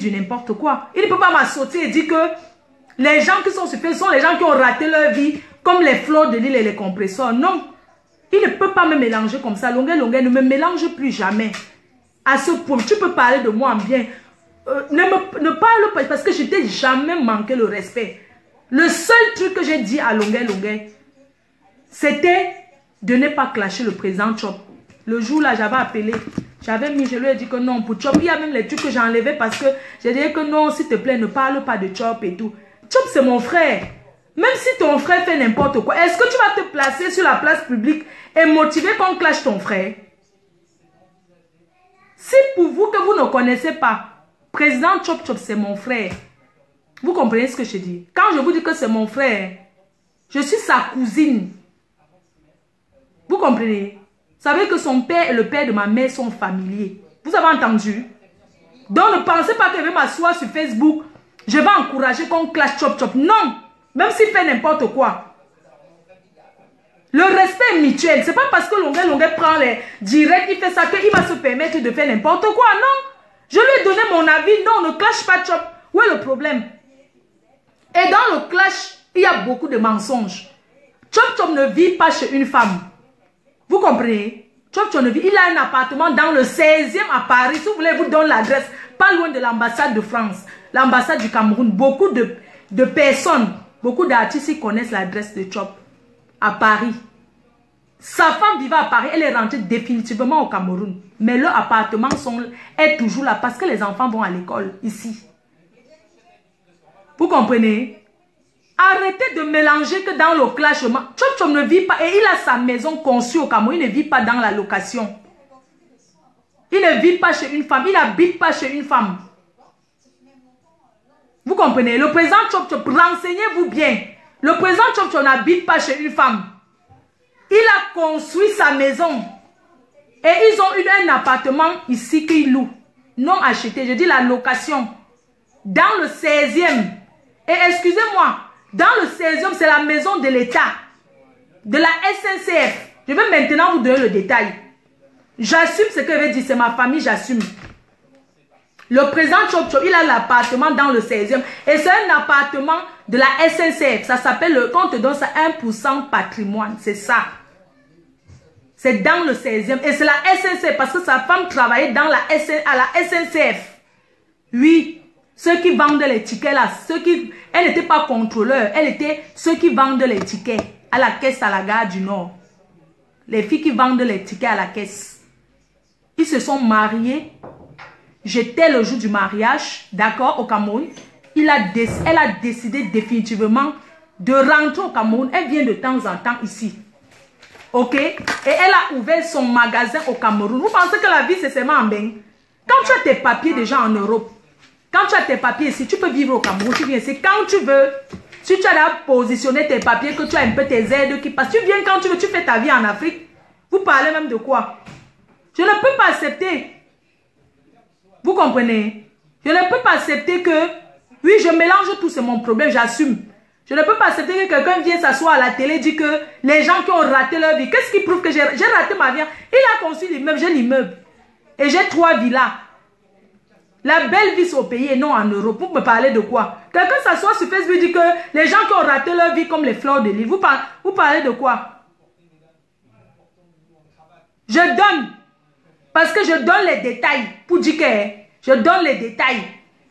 du n'importe quoi. Il ne peut pas m'associer et dire que les gens qui sont sur Facebook sont les gens qui ont raté leur vie, comme les fleurs de l'île et les compresseurs. Non. Il ne peut pas me mélanger comme ça. Longuet Longuet, ne me mélange plus jamais. À ce point, tu peux parler de moi en bien. Ne parle pas parce que je t'ai jamais manqué le respect. Le seul truc que j'ai dit à Longuet Longuet, c'était de ne pas clasher le président Chop. Le jour là, j'avais appelé, je lui ai dit que non, pour Chop, il y a même les trucs que j'ai enlevés parce que j'ai dit que non, s'il te plaît, ne parle pas de Chop et tout. Chop, c'est mon frère. Même si ton frère fait n'importe quoi, est-ce que tu vas te placer sur la place publique et motiver qu'on clash ton frère? Si pour vous que vous ne connaissez pas, président Chop Chop, c'est mon frère. Vous comprenez ce que je dis? Quand je vous dis que c'est mon frère, je suis sa cousine. Vous comprenez? Vous savez que son père et le père de ma mère sont familiers. Vous avez entendu? Donc ne pensez pas que je vais m'asseoir sur Facebook. Je vais encourager qu'on clash Chop Chop. Non! Même s'il fait n'importe quoi. Le respect est mutuel. C'est pas parce que Longuet Longuet prend les directs, il fait ça qu'il va se permettre de faire n'importe quoi. Non! Je lui ai donné mon avis. Non, ne clash pas Chop. Où est le problème? Et dans le clash, il y a beaucoup de mensonges. Chop Chop ne vit pas chez une femme. Vous comprenez? Chop Chop ne vit. Il a un appartement dans le 16e à Paris. Si vous voulez, vous donne l'adresse. Pas loin de l'ambassade de France. L'ambassade du Cameroun. Beaucoup de personnes, beaucoup d'artistes, ils connaissent l'adresse de Chop. À Paris. Sa femme vivait à Paris. Elle est rentrée définitivement au Cameroun. Mais leur appartement est toujours là parce que les enfants vont à l'école ici. Vous comprenez? Arrêtez de mélanger que dans le clashement. Chop Chop ne vit pas et il a sa maison conçue au Cameroun. Il ne vit pas dans la location. Il ne vit pas chez une femme. Il n'habite pas chez une femme. Vous comprenez? Le président Chop Chop, renseignez-vous bien. Le président Chop Chop n'habite pas chez une femme. Il a construit sa maison. Et ils ont un appartement ici qu'ils louent. Non acheté. Je dis la location. Dans le 16e. Et excusez-moi, dans le 16e, c'est la maison de l'État, de la SNCF. Je vais maintenant vous donner le détail. J'assume ce que je vais dire, c'est ma famille, j'assume. Le président Chop Chop, il a l'appartement dans le 16e. Et c'est un appartement de la SNCF. Ça s'appelle, quand on te donne ça, 1% patrimoine. C'est ça. C'est dans le 16e. Et c'est la SNCF parce que sa femme travaillait dans à la SNCF. Oui. Ceux qui vendent les tickets là, elle n'était pas contrôleur, elle était ceux qui vendent les tickets à la caisse à la gare du Nord. Les filles qui vendent les tickets à la caisse. Ils se sont mariés. J'étais le jour du mariage, d'accord, au Cameroun. Elle a décidé définitivement de rentrer au Cameroun. Elle vient de temps en temps ici. Ok? Et elle a ouvert son magasin au Cameroun. Vous pensez que la vie c'est seulement en bain? Quand tu as tes papiers déjà en Europe, quand tu as tes papiers ici, tu peux vivre au Cameroun, tu viens ici quand tu veux. Si tu as là positionné tes papiers, que tu as un peu tes aides qui passent, tu viens quand tu veux, tu fais ta vie en Afrique. Vous parlez même de quoi? Je ne peux pas accepter. Vous comprenez? Je ne peux pas accepter que, oui, je mélange tout, c'est mon problème, j'assume. Je ne peux pas accepter que quelqu'un vienne s'asseoir à la télé et dit que les gens qui ont raté leur vie, qu'est-ce qui prouve que j'ai raté ma vie? Il a construit l'immeuble, j'ai l'immeuble. Et j'ai 3 villas. La belle vie, c'est au pays et non en Europe. Vous me parlez de quoi? Quelqu'un s'assoit sur Facebook et dit que les gens qui ont raté leur vie comme les fleurs de l'île. Vous parlez de quoi? Je donne. Parce que je donne les détails. Pour dire que je donne les détails.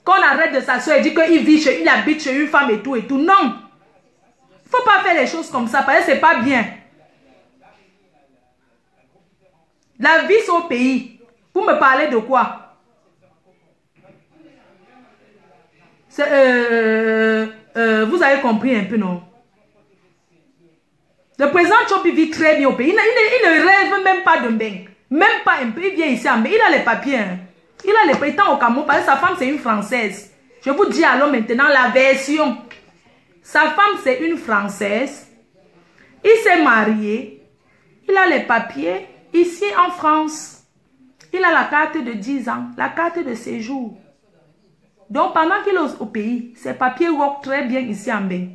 Qu'on arrête de s'asseoir et dire qu'il habite chez une femme et tout et tout. Non. Il ne faut pas faire les choses comme ça. Parce que ce n'est pas bien. La vie, c'est au pays. Vous me parlez de quoi? Vous avez compris un peu, non? Le président Tchopi vit très bien au pays. Il ne rêve même pas de bain. Même pas un peu. Il vient ici en bain. Il a les papiers. Hein. Il a les papiers. Tant au Cameroun, parce que sa femme, c'est une Française. Je vous dis alors maintenant la version. Sa femme, c'est une Française. Il s'est marié. Il a les papiers. Ici en France. Il a la carte de 10 ans. La carte de séjour. Donc, pendant qu'il est au pays, ses papiers work très bien ici en bain.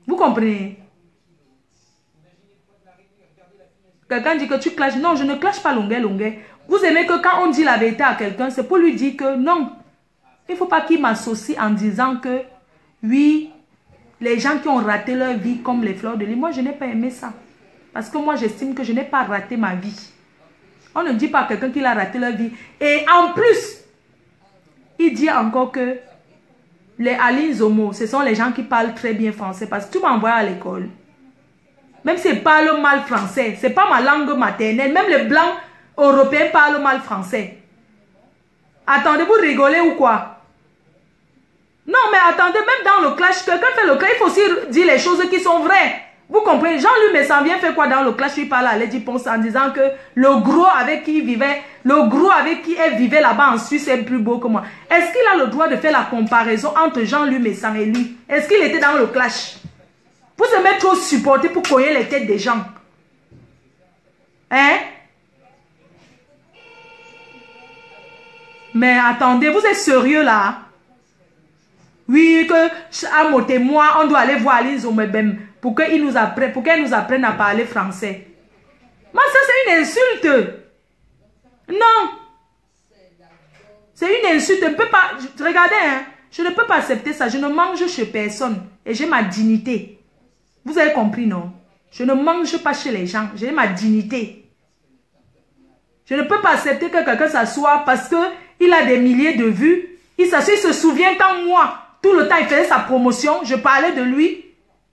Vous comprenez? Quelqu'un dit que tu clashes. Non, je ne clash pas longueur. Vous aimez que quand on dit la vérité à quelqu'un, c'est pour lui dire que non. Il ne faut pas qu'il m'associe en disant que oui, les gens qui ont raté leur vie comme les fleurs de lys. Moi, je n'ai pas aimé ça. Parce que moi, j'estime que je n'ai pas raté ma vie. On ne dit pas à quelqu'un qu'il a raté leur vie. Et en plus, il dit encore que les Aline Zomo, ce sont les gens qui parlent très bien français. Parce que tu m'envoies à l'école. Même s'ils parlent mal français, ce n'est pas ma langue maternelle. Même les blancs européens parlent mal français. Attendez, vous rigolez ou quoi? Non, mais attendez, même dans le clash, quelqu'un fait le clash, il faut aussi dire les choses qui sont vraies. Vous comprenez? Jean-Luc Messan vient faire quoi dans le clash? Il parle à Lady Ponce en disant que le gros avec qui il vivait, le gros avec qui elle vivait là-bas en Suisse est plus beau que moi. Est-ce qu'il a le droit de faire la comparaison entre Jean-Luc Messan et lui? Est-ce qu'il était dans le clash? Vous aimez trop supporter pour cogner les têtes des gens. Hein? Mais attendez, vous êtes sérieux là? Oui, que à mon témoin, on doit aller voir Aline Zomebem pour qu'elle nous apprenne à parler français. Mais ça, c'est une insulte. Non. C'est une insulte. Je ne peux pas. Regardez, hein, je ne peux pas accepter ça. Je ne mange chez personne. Et j'ai ma dignité. Vous avez compris, non? Je ne mange pas chez les gens. J'ai ma dignité. Je ne peux pas accepter que quelqu'un s'assoie parce qu'il a des milliers de vues. Il s'assoit, il se souvient quand moi, tout le temps, il faisait sa promotion. Je parlais de lui.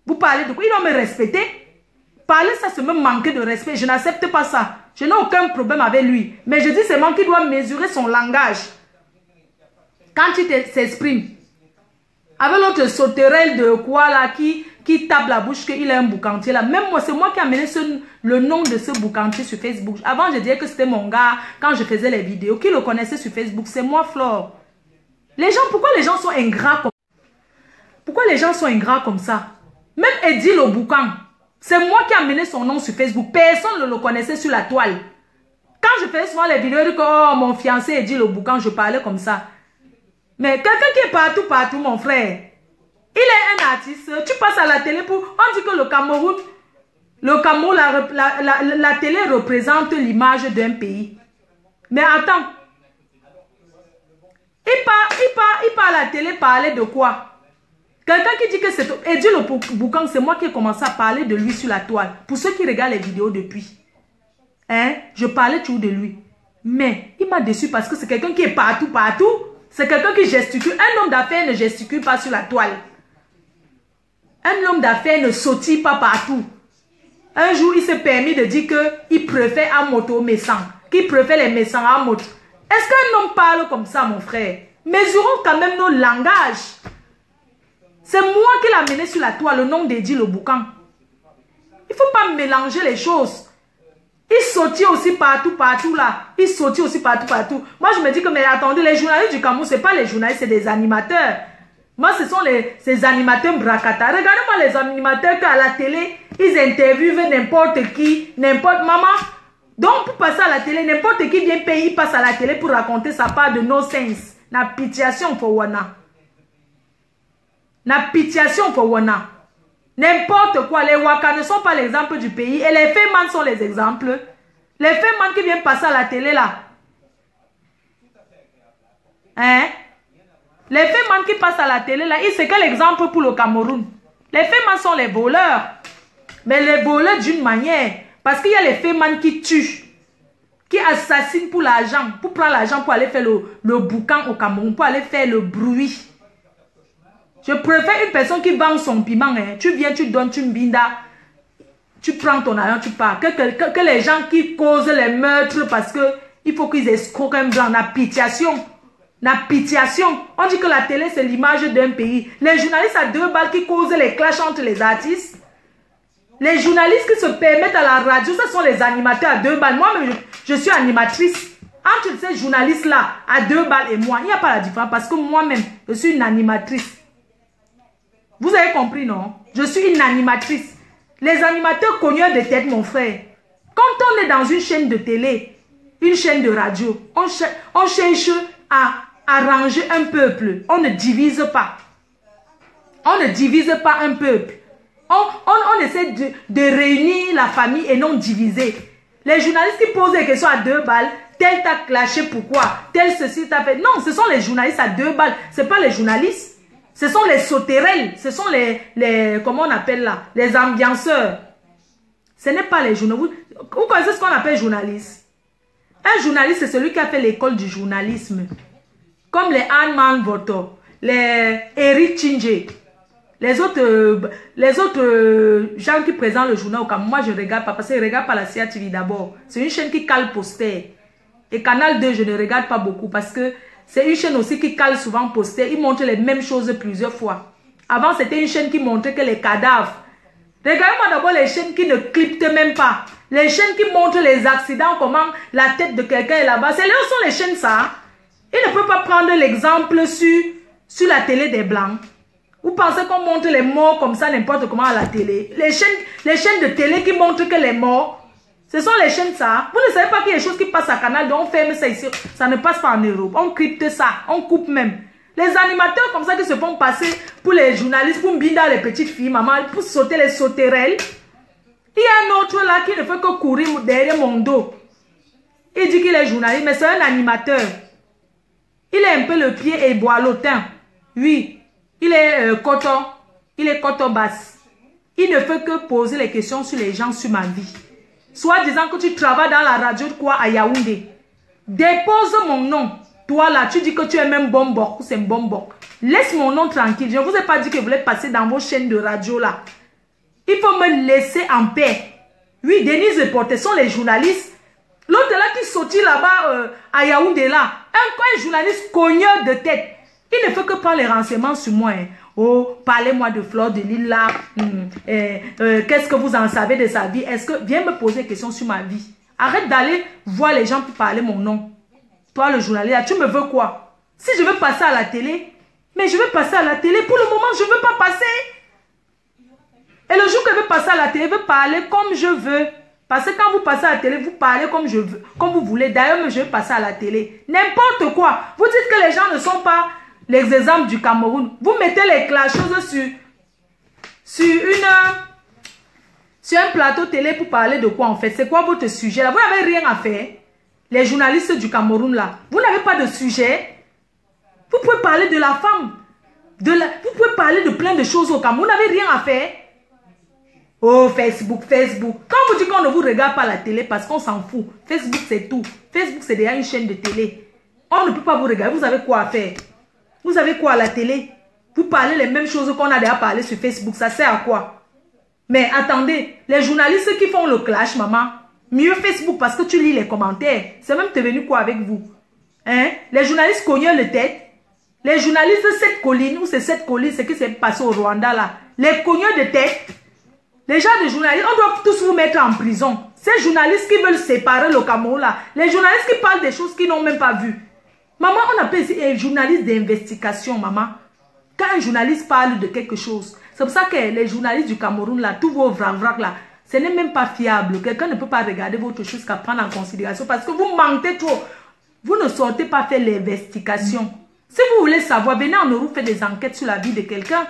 Vous parlez de quoi? Il doit me respecter. Parler, ça, c'est me manquer de respect. Je n'accepte pas ça. Je n'ai aucun problème avec lui. Mais je dis seulement qu'il doit mesurer son langage. Quand il s'exprime. Avec l'autre sauterelle de quoi là, qui tape la bouche qu'il a un boucantier là. Même moi, c'est moi qui ai amené le nom de ce boucantier sur Facebook. Avant, je disais que c'était mon gars quand je faisais les vidéos. Qui le connaissait sur Facebook? C'est moi, Flore. Les gens, pourquoi les gens sont ingrats comme ça? Pourquoi les gens sont ingrats comme ça? Même Eddie le boucan, c'est moi qui ai amené son nom sur Facebook. Personne ne le connaissait sur la toile. Quand je faisais souvent les vidéos, je dis que oh, mon fiancé Eddie le boucan, je parlais comme ça. Mais quelqu'un qui est partout, mon frère, il est un artiste. Tu passes à la télé pour... On dit que le Cameroun, la télé représente l'image d'un pays. Mais attends. Il parle à la télé, parler de quoi? Quelqu'un qui dit que c'est... Eddie le boucan, c'est moi qui ai commencé à parler de lui sur la toile. Pour ceux qui regardent les vidéos depuis. Hein? Je parlais toujours de lui. Mais il m'a déçu parce que c'est quelqu'un qui est partout. C'est quelqu'un qui gesticule. Un homme d'affaires ne gesticule pas sur la toile. Un homme d'affaires ne sautille pas partout. Un jour, il s'est permis de dire qu'il préfère un moto Messan. Qu'il préfère les Messans à moto. Est-ce qu'un homme parle comme ça, mon frère? Mesurons quand même nos langages. C'est moi qui l'ai amené sur la toile, le nom d'Eddie le boucan. Il ne faut pas mélanger les choses. Il sautille aussi partout là. Il sautille aussi partout. Moi, je me dis que, mais attendez, les journalistes du Cameroun, ce n'est pas les journalistes, c'est des animateurs. Moi, ce sont ces animateurs bracata. Regardez-moi les animateurs qu'à la télé, ils interviewent n'importe qui, n'importe maman. Donc, pour passer à la télé, n'importe qui vient payer, il passe à la télé pour raconter sa part de no-sense. Na pitiation pour wana. Na pitiation pour wana. N'importe quoi. Les Waka ne sont pas l'exemple du pays. Et les Féman sont les exemples. Les Féman qui viennent passer à la télé là. Hein? Les Féman qui passent à la télé là, c'est quel exemple pour le Cameroun? Les Féman sont les voleurs. Mais les voleurs d'une manière. Parce qu'il y a les Féman qui tuent. Qui assassinent pour l'argent. Pour prendre l'argent pour aller faire le boucan au Cameroun. Pour aller faire le bruit. Je préfère une personne qui vend son piment. Hein. Tu viens, tu donnes, tu mbinda. tu prends ton argent, tu pars. Que les gens qui causent les meurtres parce que il faut qu'ils escroquent un blanc, n'apitiation. On dit que la télé, c'est l'image d'un pays. Les journalistes à 2 balles qui causent les clashs entre les artistes. Les journalistes qui se permettent à la radio, ce sont les animateurs à 2 balles. Moi-même, je suis animatrice. Entre ces journalistes-là, à 2 balles et moi, il n'y a pas la différence parce que moi-même, je suis une animatrice. Vous avez compris, non? Je suis une animatrice. Les animateurs cogneurs de tête, mon frère. Quand on est dans une chaîne de télé, une chaîne de radio, on cherche à arranger un peuple. On ne divise pas. On ne divise pas un peuple. On essaie de réunir la famille et non diviser. Les journalistes qui posent des questions à 2 balles, tel t'a clashé, pourquoi? Tel ceci t'a fait. Non, ce sont les journalistes à 2 balles. Ce n'est pas les journalistes. Ce sont les sauterelles. Ce sont les comment on appelle là? Les ambianceurs. Ce n'est pas les journalistes. Vous connaissez ce qu'on appelle journaliste? Un journaliste, c'est celui qui a fait l'école du journalisme. Comme les Anne Voto, les Eric Chinje. Les autres gens qui présentent le journal au Cameroun, moi je ne regarde pas parce que je ne regarde pas la CATV d'abord. C'est une chaîne qui cale poster. Et Canal 2, je ne regarde pas beaucoup parce que c'est une chaîne aussi qui cale souvent poster. Ils montrent les mêmes choses plusieurs fois. Avant, c'était une chaîne qui montrait que les cadavres. Regardez-moi d'abord les chaînes qui ne cliptent même pas. Les chaînes qui montrent les accidents, comment la tête de quelqu'un est là-bas. Ce sont les chaînes ça. Ils ne peuvent pas prendre l'exemple sur la télé des Blancs. Vous pensez qu'on montre les morts comme ça n'importe comment à la télé? Les chaînes de télé qui montrent que les morts, ce sont les chaînes ça. Vous ne savez pas qu'il y a des choses qui passent à Canal, donc on ferme ça ici. Ça ne passe pas en Europe. On crypte ça, on coupe même. Les animateurs comme ça qui se font passer pour les journalistes, pour binda les petites filles, maman, pour sauter les sauterelles. Il y a un autre là qui ne fait que courir derrière mon dos. Il dit qu'il est journaliste, mais c'est un animateur. Il est un peu le pied et boilotin. Oui. Il est coton basse. Il ne fait que poser les questions sur les gens, sur ma vie. Soit disant que tu travailles dans la radio quoi à Yaoundé. Dépose mon nom. Toi là, tu dis que tu es même Bombok ou c'est Bombok. Laisse mon nom tranquille. Je ne vous ai pas dit que vous voulez passer dans vos chaînes de radio là. Il faut me laisser en paix. Oui, Denise Reporter sont les journalistes. L'autre là qui sortit là-bas à Yaoundé là. Un journaliste cogneur de tête. Il ne fait que prendre les renseignements sur moi. Hein. Oh, parlez-moi de Fleur de Lille là. Qu'est-ce que vous en savez de sa vie? Est-ce que... Viens me poser des questions sur ma vie. Arrête d'aller voir les gens pour parler mon nom. Toi, le journaliste, tu me veux quoi? Si je veux passer à la télé, mais je veux passer à la télé. Pour le moment, je ne veux pas passer. Et le jour que je veux passer à la télé, je veux parler comme je veux. Parce que quand vous passez à la télé, vous parlez comme je veux, comme vous voulez. D'ailleurs, je veux passer à la télé. N'importe quoi. Vous dites que les gens ne sont pas les exemples du Cameroun. Vous mettez les clasheuses sur un plateau télé pour parler de quoi en fait? C'est quoi votre sujet là? Vous n'avez rien à faire. Les journalistes du Cameroun là, vous n'avez pas de sujet. Vous pouvez parler de la femme. Vous pouvez parler de plein de choses au Cameroun. Vous n'avez rien à faire. Oh, Facebook. Quand vous dites qu'on ne vous regarde pas à la télé parce qu'on s'en fout. Facebook, c'est tout. Facebook, c'est déjà une chaîne de télé. On ne peut pas vous regarder. Vous avez quoi à faire? Vous avez quoi à la télé? Vous parlez les mêmes choses qu'on a déjà parlé sur Facebook. Ça sert à quoi? Mais attendez, les journalistes qui font le clash, maman, mieux Facebook parce que tu lis les commentaires. C'est même devenu quoi avec vous? Hein? Les journalistes cognent le tête. Les journalistes de cette colline, ou c'est cette colline, c'est ce qui s'est passé au Rwanda là. Les cogneurs de tête. Les gens de journalistes, on doit tous vous mettre en prison. Ces journalistes qui veulent séparer le Cameroun là. Les journalistes qui parlent des choses qu'ils n'ont même pas vues. Maman, on appelle ici un journaliste d'investigation, maman. Quand un journaliste parle de quelque chose, c'est pour ça que les journalistes du Cameroun là, tous vos vrac là, ce n'est même pas fiable. Quelqu'un ne peut pas regarder votre chose qu'à prendre en considération parce que vous mentez trop. Vous ne sortez pas faire l'investigation. Si vous voulez savoir, venez en Europe faire des enquêtes sur la vie de quelqu'un.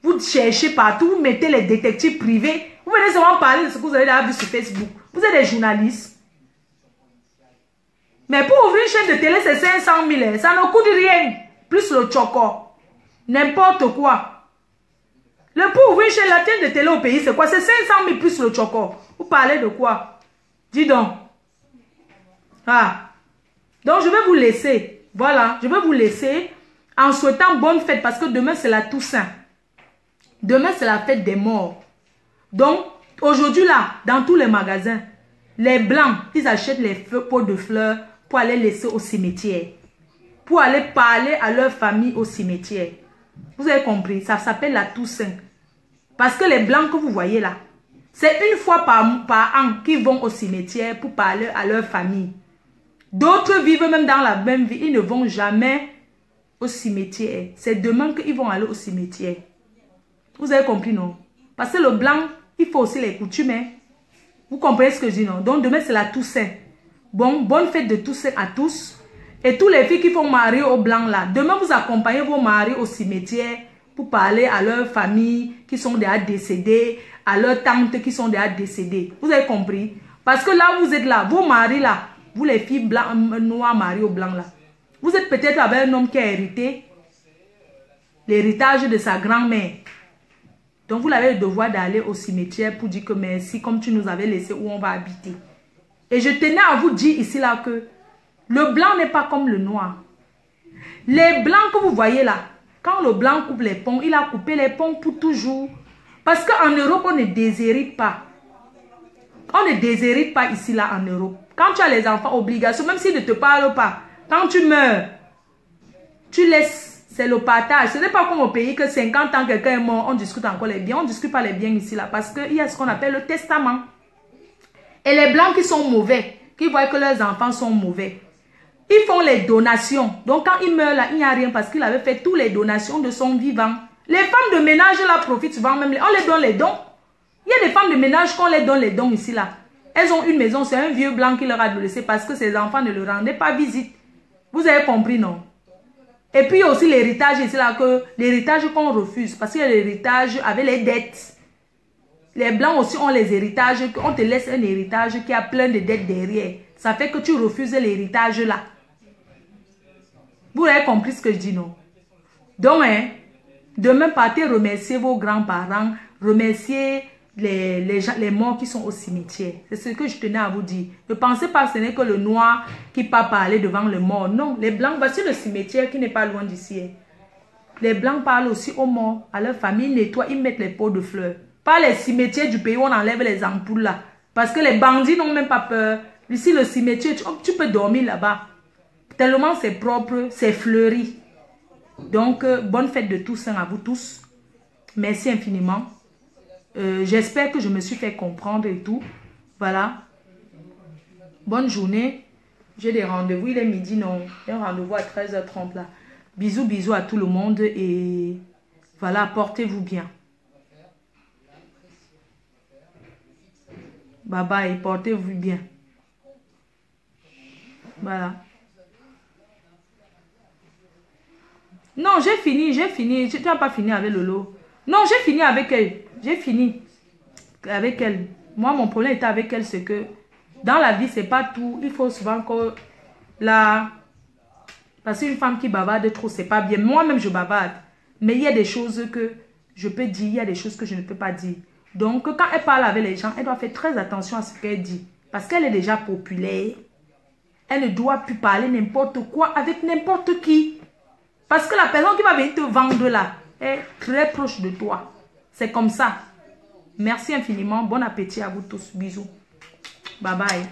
Vous cherchez partout, vous mettez les détectives privés. Vous venez seulement parler de ce que vous avez déjà vu sur Facebook. Vous êtes des journalistes. Mais pour ouvrir une chaîne de télé, c'est 500 000. Ça ne coûte rien. Plus le choco. N'importe quoi. Pour ouvrir une chaîne de télé au pays, c'est quoi? C'est 500 000 plus le choco. Vous parlez de quoi? Dis donc. Ah. Donc, je vais vous laisser. Voilà. Je vais vous laisser en souhaitant bonne fête parce que demain, c'est la Toussaint. Demain, c'est la fête des morts. Donc, Aujourd'hui là, dans tous les magasins, les blancs, ils achètent les pots de fleurs pour aller laisser au cimetière. Pour aller parler à leur famille au cimetière. Vous avez compris? Ça s'appelle la Toussaint. Parce que les blancs que vous voyez là, c'est une fois par an qu'ils vont au cimetière pour parler à leur famille. D'autres vivent même dans la même vie. Ils ne vont jamais au cimetière. C'est demain qu'ils vont aller au cimetière. Vous avez compris, non? Parce que le blanc, il faut aussi les coutumes. Hein? Vous comprenez ce que je dis, non? Donc demain, c'est la Toussaint. Bon, bonne fête de Toussaint à tous. Et tous les filles qui font marier au blanc là, demain vous accompagnez vos maris au cimetière pour parler à leurs familles qui sont déjà décédées, à leurs tantes qui sont déjà décédées. Vous avez compris? Parce que là, vous êtes là, vos maris là, vous les filles blancs, noires mariées au blanc là, vous êtes peut-être avec un homme qui a hérité l'héritage de sa grand-mère. Donc vous avez le devoir d'aller au cimetière pour dire que merci, comme tu nous avais laissé où on va habiter. Et je tenais à vous dire ici là que le blanc n'est pas comme le noir. Les blancs que vous voyez là, quand le blanc coupe les ponts, il a coupé les ponts pour toujours. Parce qu'en Europe, on ne déshérite pas. On ne déshérite pas ici là en Europe. Quand tu as les enfants, obligation, même s'ils ne te parlent pas, quand tu meurs, tu laisses, c'est le partage. Ce n'est pas comme au pays que 50 ans, quelqu'un est mort, on discute encore les biens. On ne discute pas les biens ici là parce qu'il y a ce qu'on appelle le testament. Et les blancs qui sont mauvais, qui voient que leurs enfants sont mauvais, ils font les donations. Donc quand il meurt là, il n'y a rien parce qu'il avait fait toutes les donations de son vivant. Les femmes de ménage là profitent souvent même. On les donne les dons. Il y a des femmes de ménage qu'on les donne les dons ici là. Elles ont une maison, c'est un vieux blanc qui leur a laissé parce que ses enfants ne le rendaient pas visite. Vous avez compris, non? Et puis il y a aussi l'héritage ici là, que l'héritage qu'on refuse. Parce qu'il y a l'héritage avec les dettes. Les blancs aussi ont les héritages. On te laisse un héritage qui a plein de dettes derrière. Ça fait que tu refuses l'héritage là. Vous avez compris ce que je dis, non? Donc, hein, demain, partez remercier vos grands-parents, remercier les morts qui sont au cimetière. C'est ce que je tenais à vous dire. Ne pensez pas que ce n'est que le noir qui part parler devant le mort. Non, les blancs, voici le cimetière qui n'est pas loin d'ici. Les blancs parlent aussi aux morts, à leur famille, ils nettoient, ils mettent les pots de fleurs. Pas les cimetières du pays où on enlève les ampoules là. Parce que les bandits n'ont même pas peur. Ici, le cimetière, tu peux dormir là-bas. Tellement c'est propre, c'est fleuri. Donc, bonne fête de Toussaint à vous tous. Merci infiniment. J'espère que je me suis fait comprendre et tout. Voilà. Bonne journée. J'ai des rendez-vous. Il est midi, non. J'ai un rendez-vous à 13h30 là. Bisous, bisous à tout le monde. Et voilà, portez-vous bien. Bye bye, portez-vous bien. Voilà. Non, j'ai fini. Tu n'as pas fini avec Lolo. Non, j'ai fini avec elle. J'ai fini avec elle. Moi, mon problème était avec elle, c'est que dans la vie, c'est pas tout. Il faut souvent que la... Parce qu'une femme qui bavarde trop, c'est pas bien. Moi-même, je bavarde. Mais il y a des choses que je peux dire, il y a des choses que je ne peux pas dire. Donc, quand elle parle avec les gens, elle doit faire très attention à ce qu'elle dit. Parce qu'elle est déjà populaire. Elle ne doit plus parler n'importe quoi avec n'importe qui. Parce que la personne qui va venir te vendre là est très proche de toi. C'est comme ça. Merci infiniment. Bon appétit à vous tous. Bisous. Bye bye.